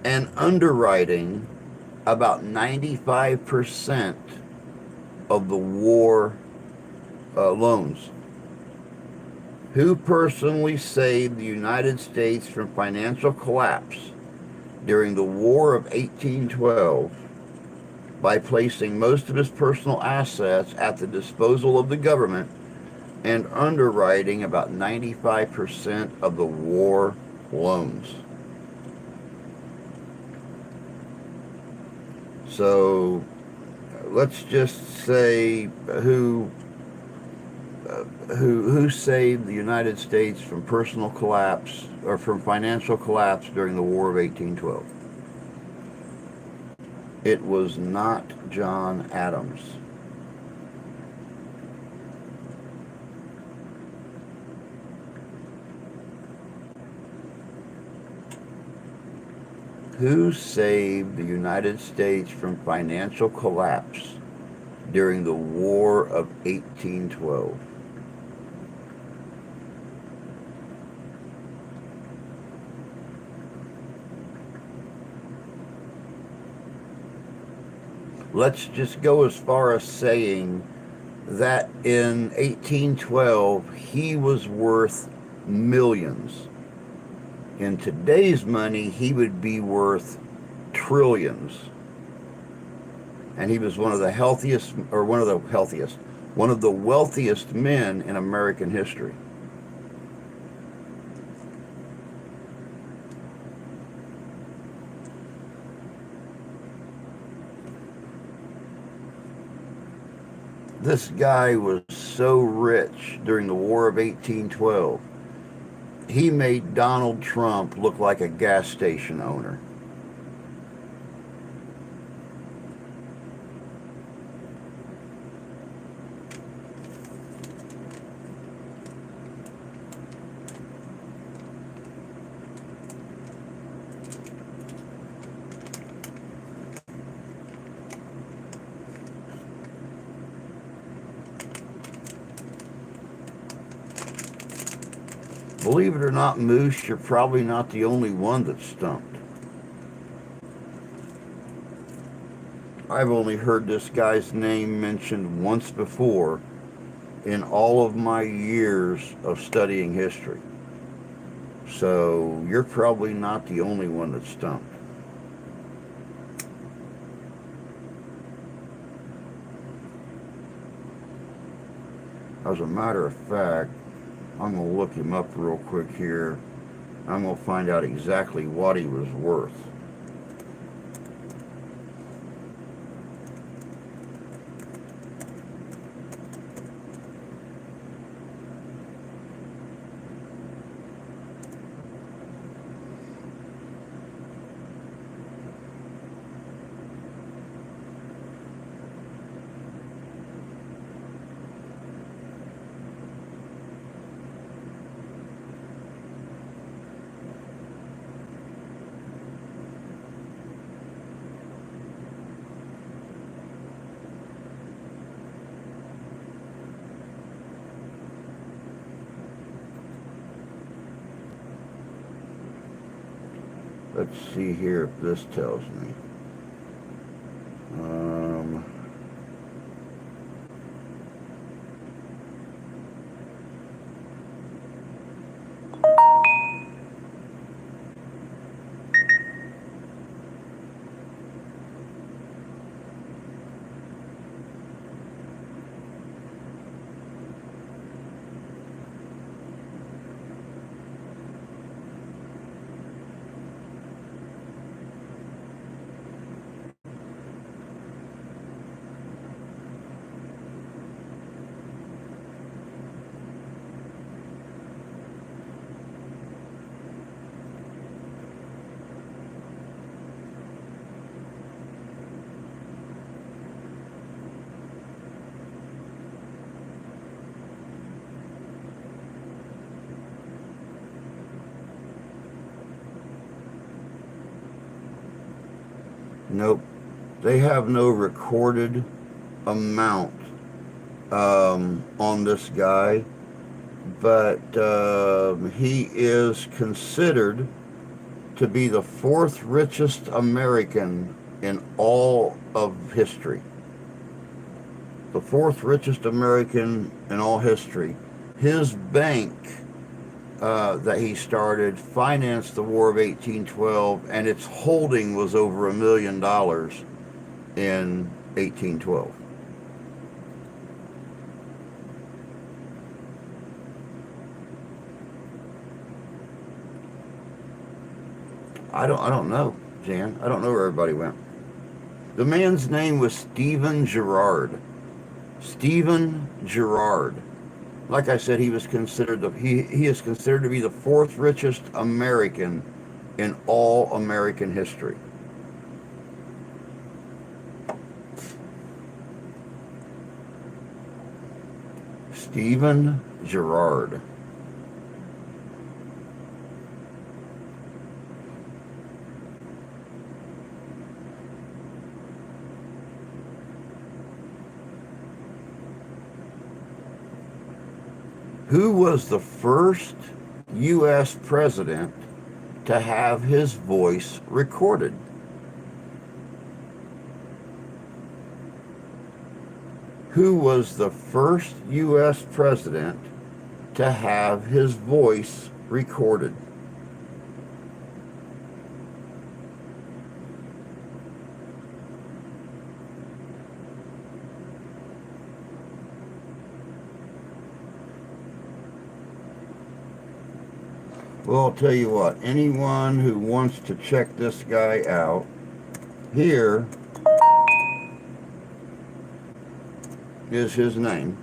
and underwriting about 95% of the war loans. Who personally saved the United States from financial collapse during the War of 1812 by placing most of his personal assets at the disposal of the government and underwriting about 95% of the war loans? So let's just say who saved the United States from personal collapse or from financial collapse during the War of 1812. It was not John Adams. Who saved the United States from financial collapse during the War of 1812? Let's just go as far as saying that in 1812 he was worth millions. In today's money, he would be worth trillions. And he was one of the wealthiest men in American history. This guy was so rich during the War of 1812. He made Donald Trump look like a gas station owner. Believe it or not, Moose, you're probably not the only one that's stumped. I've only heard this guy's name mentioned once before in all of my years of studying history. So you're probably not the only one that's stumped. As a matter of fact, I'm going to look him up real quick here. I'm going to find out exactly what he was worth. Let's see here if this tells me. Nope. They have no recorded amount on this guy, but he is considered to be the fourth richest American in all of history. the fourth richest American in all history. His bank that he started financed the War of 1812, and its holding was over $1 million in 1812. I don't know, Jan. I don't know where everybody went. The man's name was Stephen Girard. Stephen Girard. Like I said, he was considered he is considered to be the fourth richest American in all American history. Stephen Girard. Who was the first U.S. president to have his voice recorded? Who was the first U.S. president to have his voice recorded? Well, I'll tell you what, anyone who wants to check this guy out, here is his name.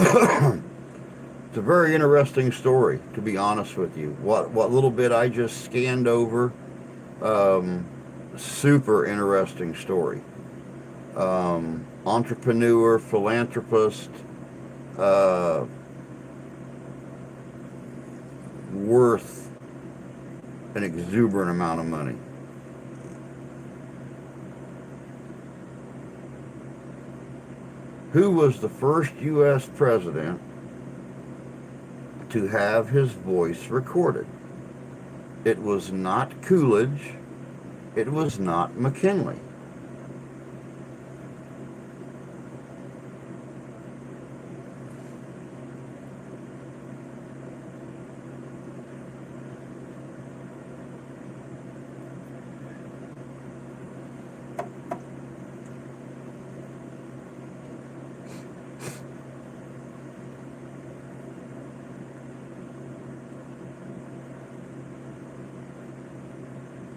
It's a very interesting story, to be honest with you. What little bit I just scanned over, super interesting story. Entrepreneur, philanthropist, worth an exuberant amount of money. Who was the first U.S. president to have his voice recorded? It was not Coolidge. It was not McKinley.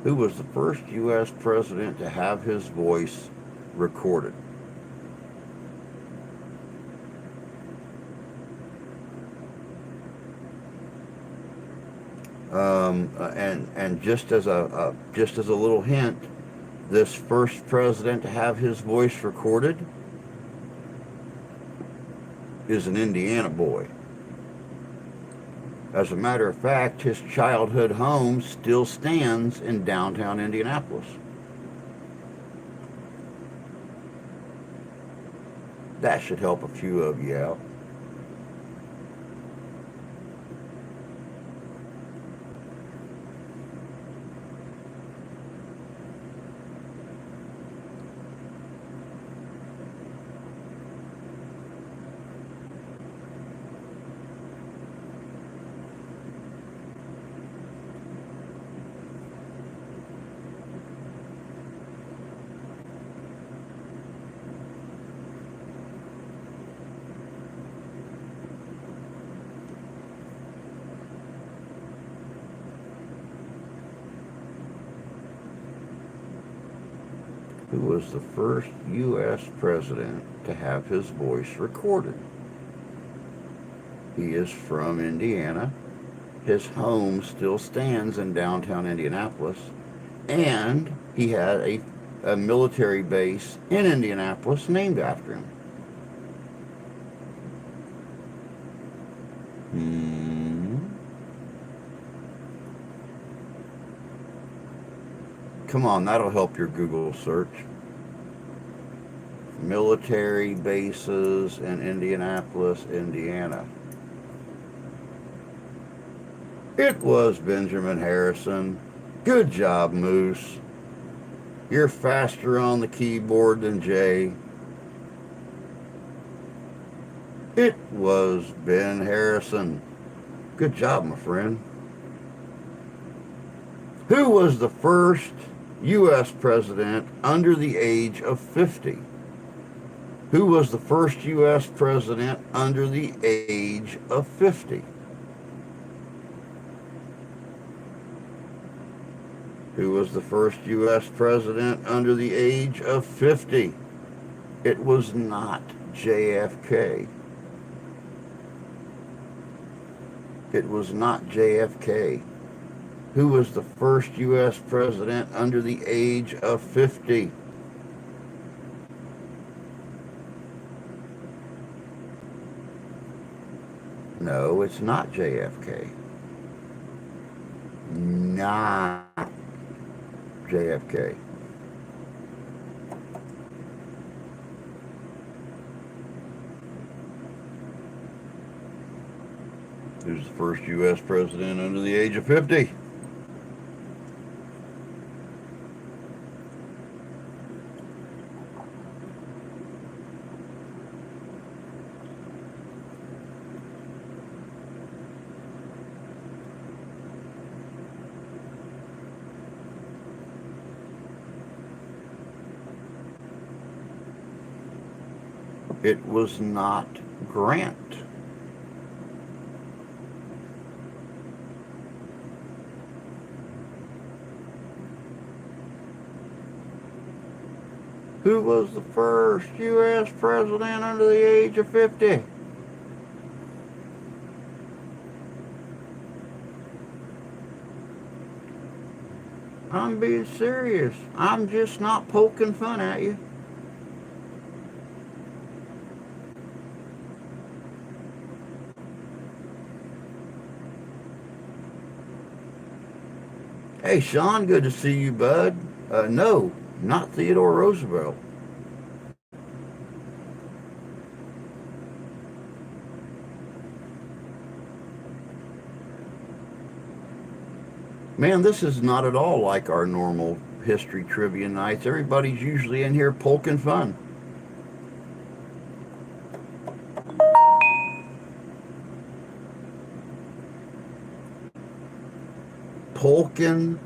Who was the first U.S. president to have his voice recorded? And just as a little hint, this first president to have his voice recorded is an Indiana boy. As a matter of fact, his childhood home still stands in downtown Indianapolis. That should help a few of you out. Who was the first U.S. president to have his voice recorded? He is from Indiana. His home still stands in downtown Indianapolis. And he had a military base in Indianapolis named after him. Come on, that'll help your Google search. Military bases in Indianapolis, Indiana. It was Benjamin Harrison. Good job, Moose. You're faster on the keyboard than Jay. It was Ben Harrison. Good job, my friend. Who was the first U.S. president under the age of 50? Who was the first U.S. president under the age of 50? Who was the first U.S. president under the age of 50? It was not JFK. It was not JFK. Who was the first U.S. president under the age of 50? No, it's not JFK. Not JFK. Who's the first U.S. president under the age of 50? It was not Grant. Who was the first U.S. president under the age of 50? I'm being serious. I'm just not poking fun at you. Hey, Sean, good to see you, bud. No, not Theodore Roosevelt. Man, this is not at all like our normal history trivia nights. Everybody's usually in here poking fun. Poking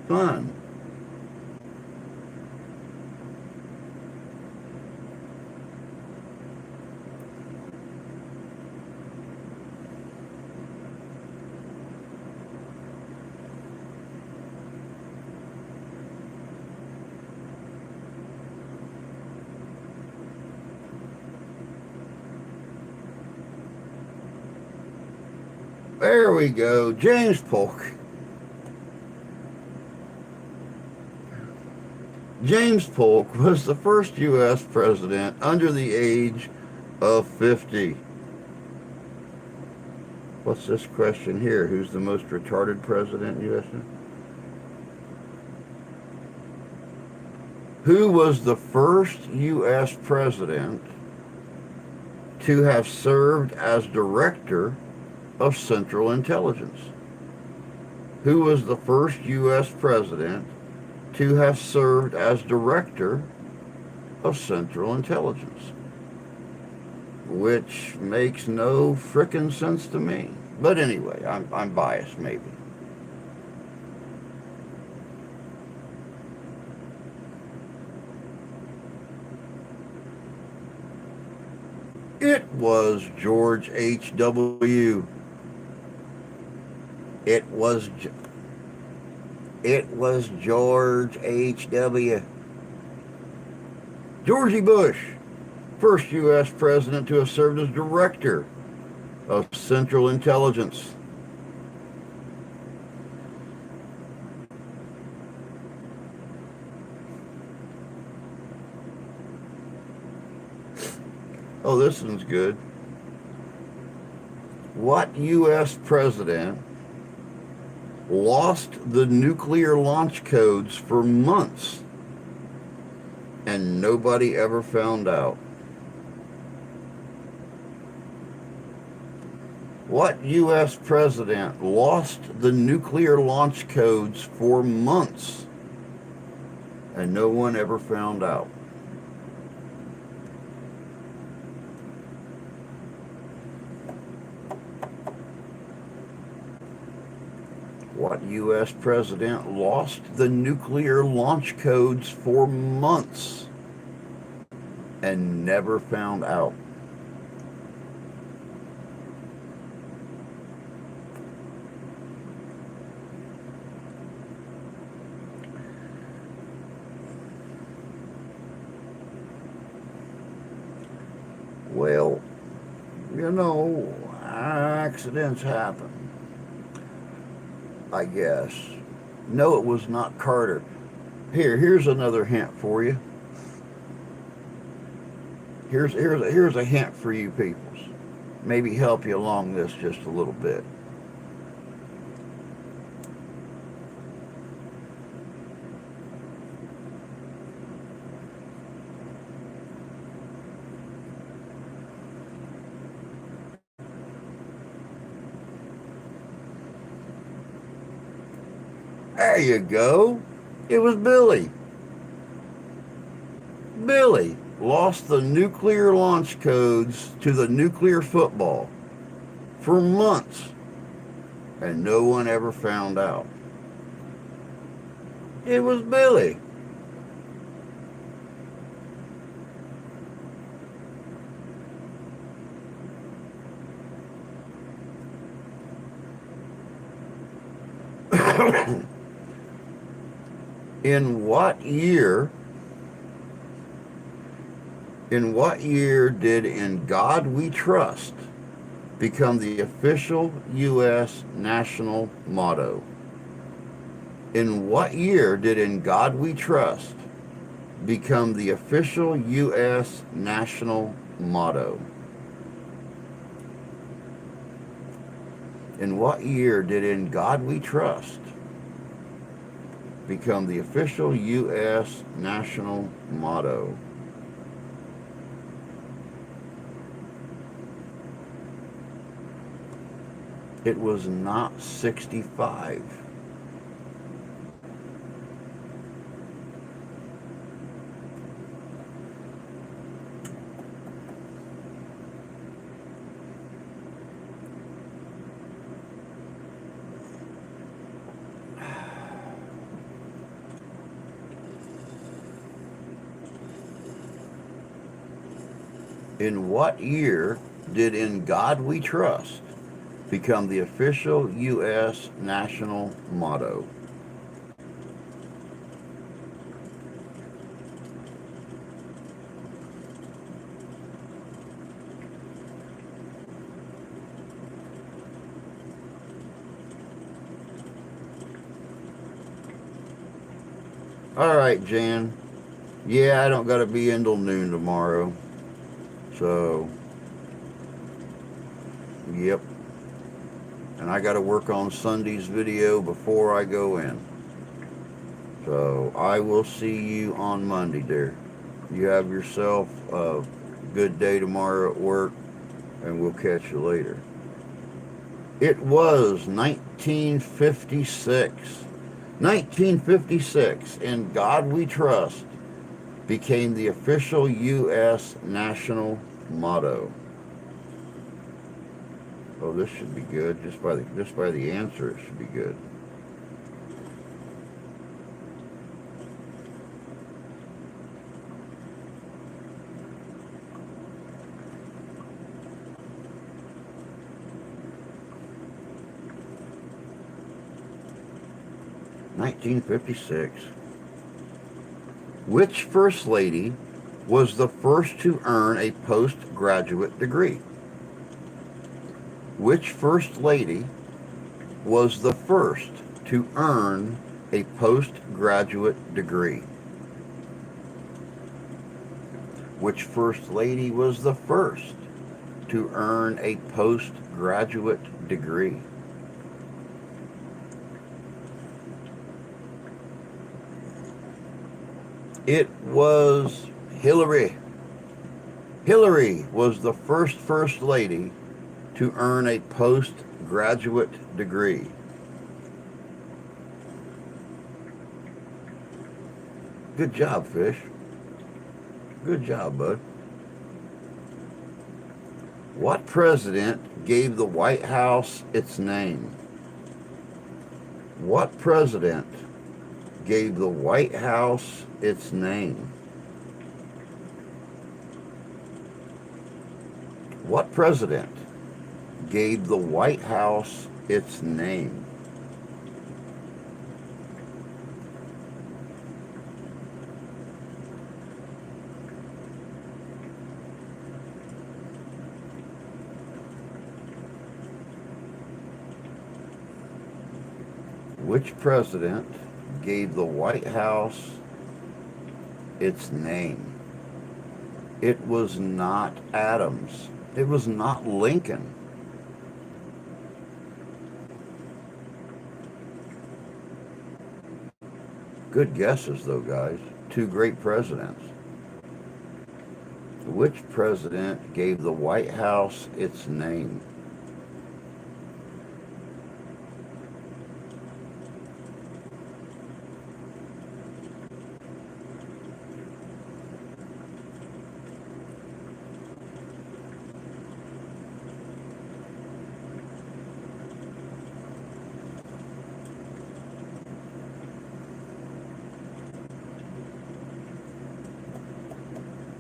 fun. There we go. James Polk. James Polk was the first U.S. president under the age of 50. What's this question here? Who's the most retarded president in U.S.? Who was the first U.S. president to have served as director of Central Intelligence? Who was the first U.S. president to have served as director of Central Intelligence? Which makes no frickin' sense to me. But anyway, I'm biased, maybe. It was George H.W. It was George H.W. Georgie Bush, first U.S. president to have served as director of Central Intelligence. Oh, this one's good. What U.S. president lost the nuclear launch codes for months and nobody ever found out? What U.S. president lost the nuclear launch codes for months and no one ever found out? What U.S. president lost the nuclear launch codes for months and never found out? Well, accidents happen, I guess. No, it was not Carter. Here's another hint for you. Here's a hint for you peoples. Maybe help you along this just a little bit. There you go. It was Billy. Billy lost the nuclear launch codes to the nuclear football for months, and no one ever found out. It was Billy. In what year did "In God We Trust" become the official U.S. national motto? In what year did "In God We Trust" become the official U.S. national motto? In what year did "In God We Trust" become the official U.S. national motto? It was not 65. In what year did "In God We Trust" become the official U.S. national motto? All right, Jan. Yeah, I don't got to be in till noon tomorrow. So, yep. And I got to work on Sunday's video before I go in. So, I will see you on Monday, dear. You have yourself a good day tomorrow at work, and we'll catch you later. It was 1956. 1956, "In God We Trust" became the official U.S. national motto. Oh, this should be good. Just by the answer, it should be good. (1956). Which First Lady was the first to earn a postgraduate degree? Which First Lady was the first to earn a postgraduate degree? Which First Lady was the first to earn a postgraduate degree? It was Hillary. Hillary was the First Lady to earn a postgraduate degree. Good job, Fish. Good job, bud. What president gave the White House its name? What president gave the White House its name? What president gave the White House its name? Which president gave the White House its name? It was not Adams. It was not Lincoln. Good guesses, though, guys. Two great presidents. Which president gave the White House its name?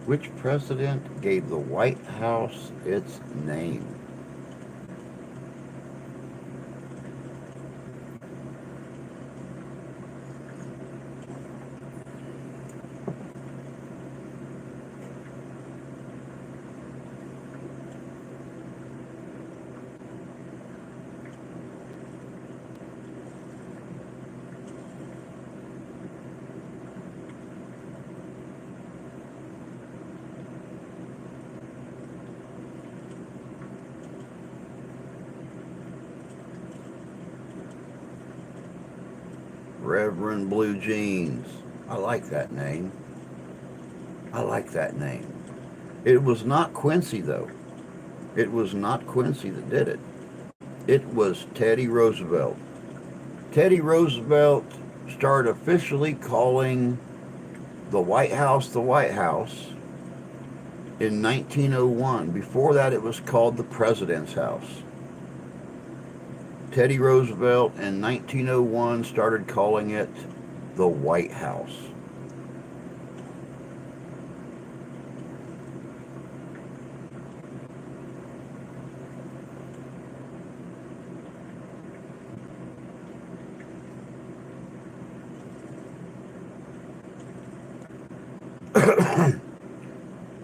Which president gave the White House its name? Reverend Blue Jeans. I like that name. I like that name. It was not Quincy, though. It was not Quincy that did it. It was Teddy Roosevelt. Teddy Roosevelt started officially calling the White House in 1901. Before that, it was called the President's House. Teddy Roosevelt in 1901 started calling it the White House.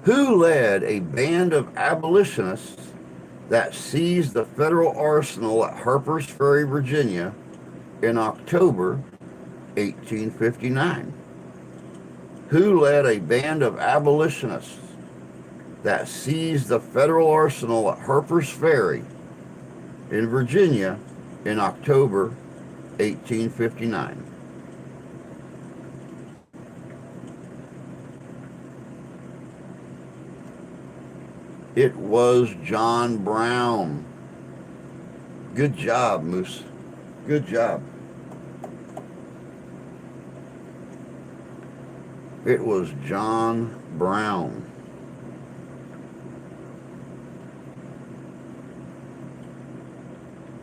Who led a band of abolitionists that seized the federal arsenal at Harper's Ferry, Virginia in October 1859? Who led a band of abolitionists that seized the federal arsenal at Harper's Ferry in Virginia in October 1859? It was John Brown. Good job, Moose. Good job. It was John Brown.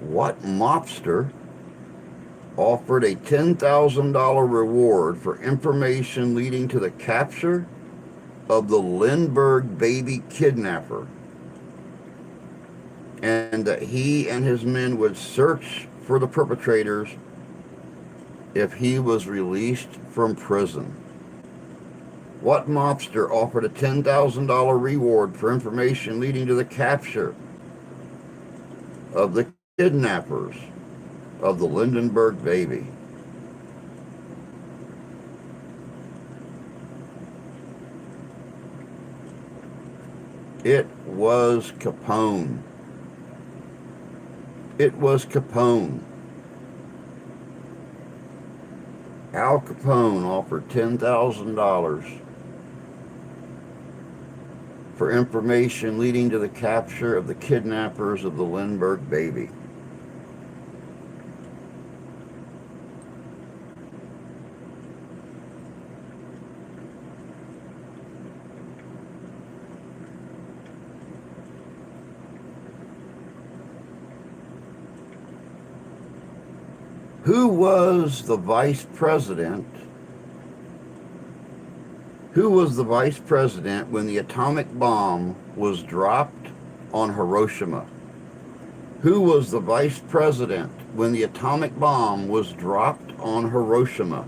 What mobster offered a $10,000 reward for information leading to the capture of the Lindbergh baby kidnapper, and that he and his men would search for the perpetrators if he was released from prison? What mobster offered a $10,000 reward for information leading to the capture of the kidnappers of the Lindbergh baby? It was Capone. It was Capone. Al Capone offered $10,000 for information leading to the capture of the kidnappers of the Lindbergh baby. Who was the vice president? Who was the vice president when the atomic bomb was dropped on Hiroshima? Who was the vice president when the atomic bomb was dropped on Hiroshima?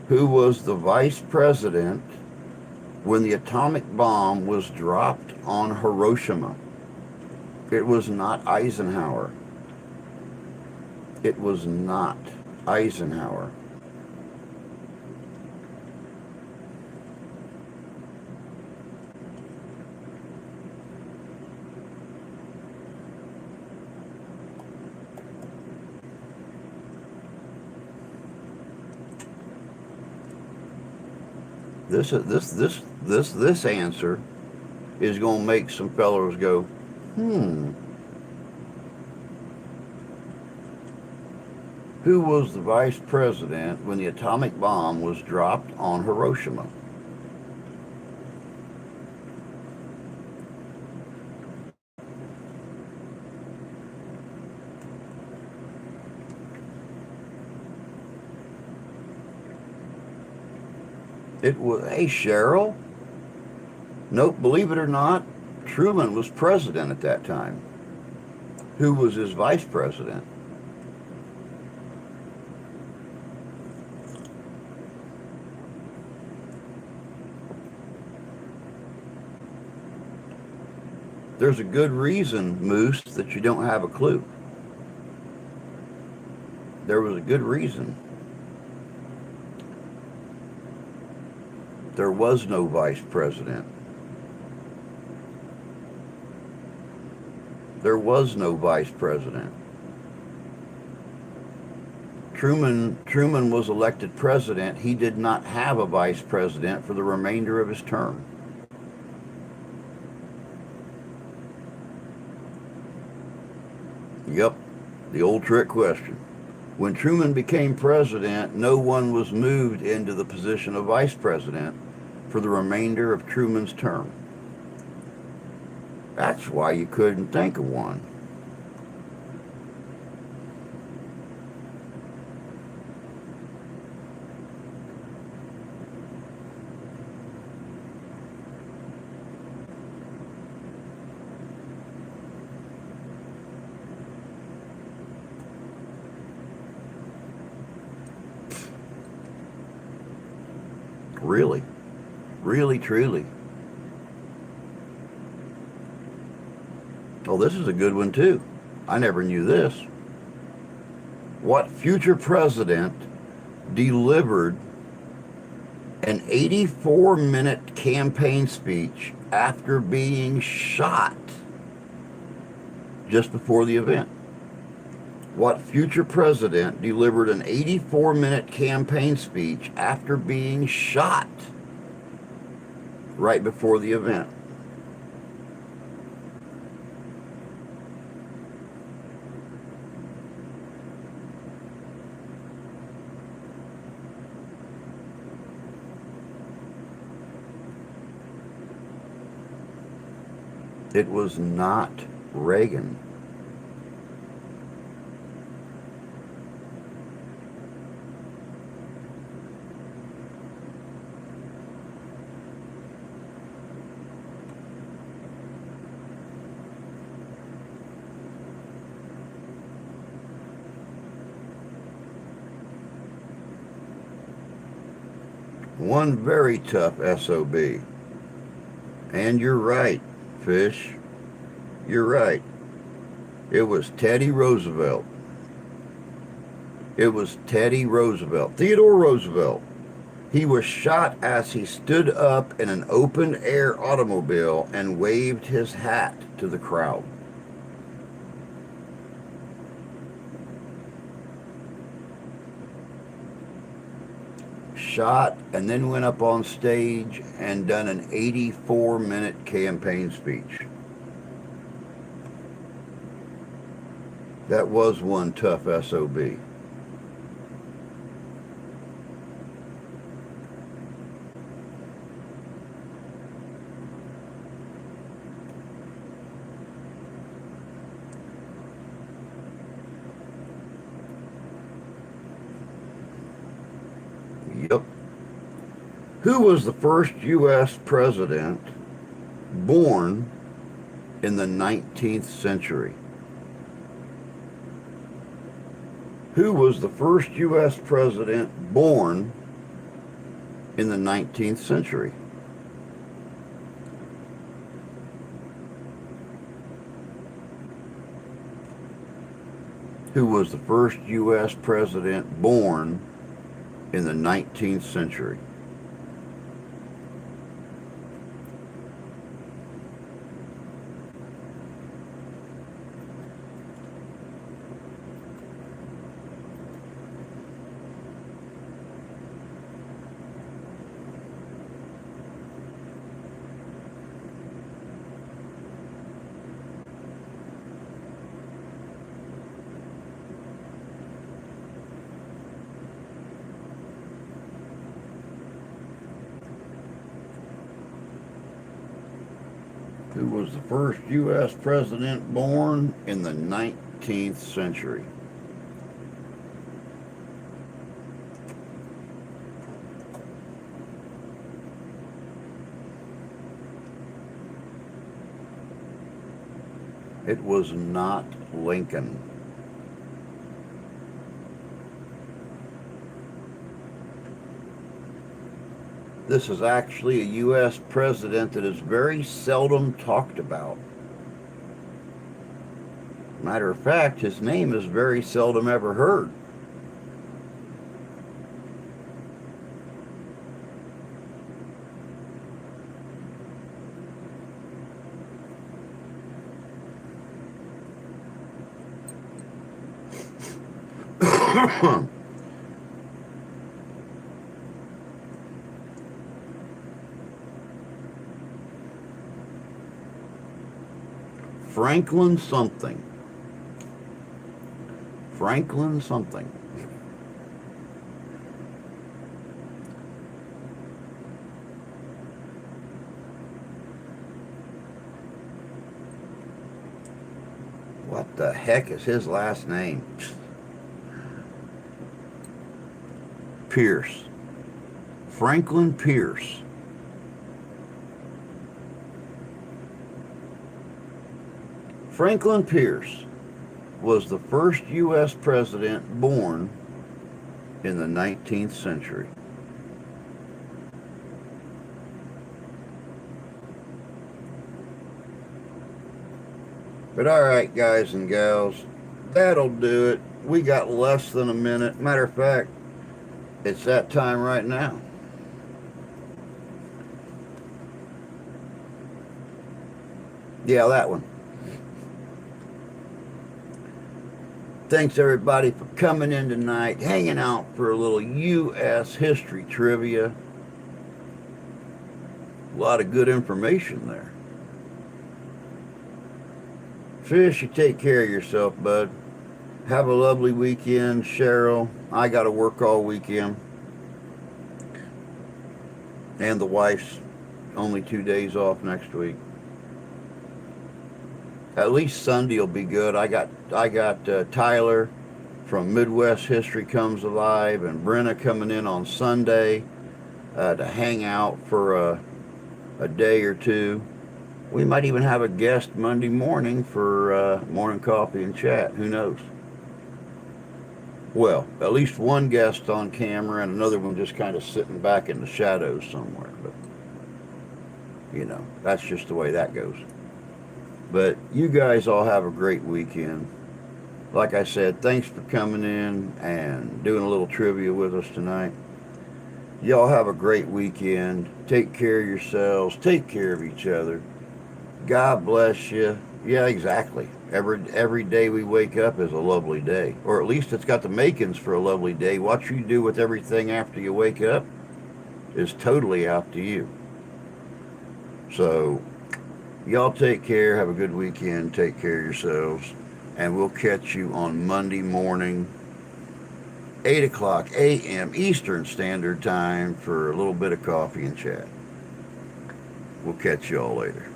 Who was the vice president when the atomic bomb was dropped on Hiroshima? It was not Eisenhower. It was not Eisenhower. This answer is going to make some fellows go, Who was the vice president when the atomic bomb was dropped on Hiroshima? It was, hey, Cheryl. Nope, believe it or not, Truman was president at that time. Who was his vice president? There's a good reason, Moose, that you don't have a clue. There was a good reason. There was no vice president. There was no vice president. Truman was elected president. He did not have a vice president for the remainder of his term. Yep, the old trick question. When Truman became president, no one was moved into the position of vice president for the remainder of Truman's term. That's why you couldn't think of one. Really? Really, truly. Oh, this is a good one too. I never knew this. What future president delivered an 84-minute campaign speech after being shot just before the event? What future president delivered an 84-minute campaign speech after being shot right before the event? It was not Reagan. One very tough SOB. And you're right, Fish. You're right. It was Teddy Roosevelt. It was Teddy Roosevelt. Theodore Roosevelt. He was shot as he stood up in an open-air automobile and waved his hat to the crowd. Shot and then went up on stage and done an 84-minute campaign speech. That was one tough SOB. Yep. Who was the first U.S. president born in the 19th century? Who was the first U.S. president born in the 19th century? Who was the first U.S. president born in the 19th century? Who was the first U.S. president born in the 19th century? It was not Lincoln. This is actually a U.S. president that is very seldom talked about. Matter of fact, his name is very seldom ever heard. Franklin something. Franklin something. What the heck is his last name? Pierce. Franklin Pierce. Franklin Pierce was the first U.S. president born in the 19th century. But all right, guys and gals, that'll do it. We got less than a minute. Matter of fact, it's that time right now. Yeah, that one. Thanks everybody for coming in tonight, hanging out for a little U.S. history trivia. A lot of good information there. Fish, you take care of yourself, bud. Have a lovely weekend, Cheryl. I got to work all weekend. And the wife's only 2 days off next week. At least Sunday will be good. I got Tyler from Midwest History Comes Alive and Brenna coming in on Sunday to hang out for a day or two. We might even have a guest Monday morning for morning coffee and chat. Who knows? Well, at least one guest on camera and another one just kind of sitting back in the shadows somewhere. But, you know, that's just the way that goes. But you guys all have a great weekend. Like I said, thanks for coming in and doing a little trivia with us tonight. Y'all have a great weekend. Take care of yourselves. Take care of each other. God bless you. Yeah, exactly. Every day we wake up is a lovely day. Or at least it's got the makings for a lovely day. What you do with everything after you wake up is totally up to you. So, y'all take care. Have a good weekend. Take care of yourselves. and we'll catch you on Monday morning, 8 o'clock a.m. Eastern Standard Time for a little bit of coffee and chat. We'll catch you all later.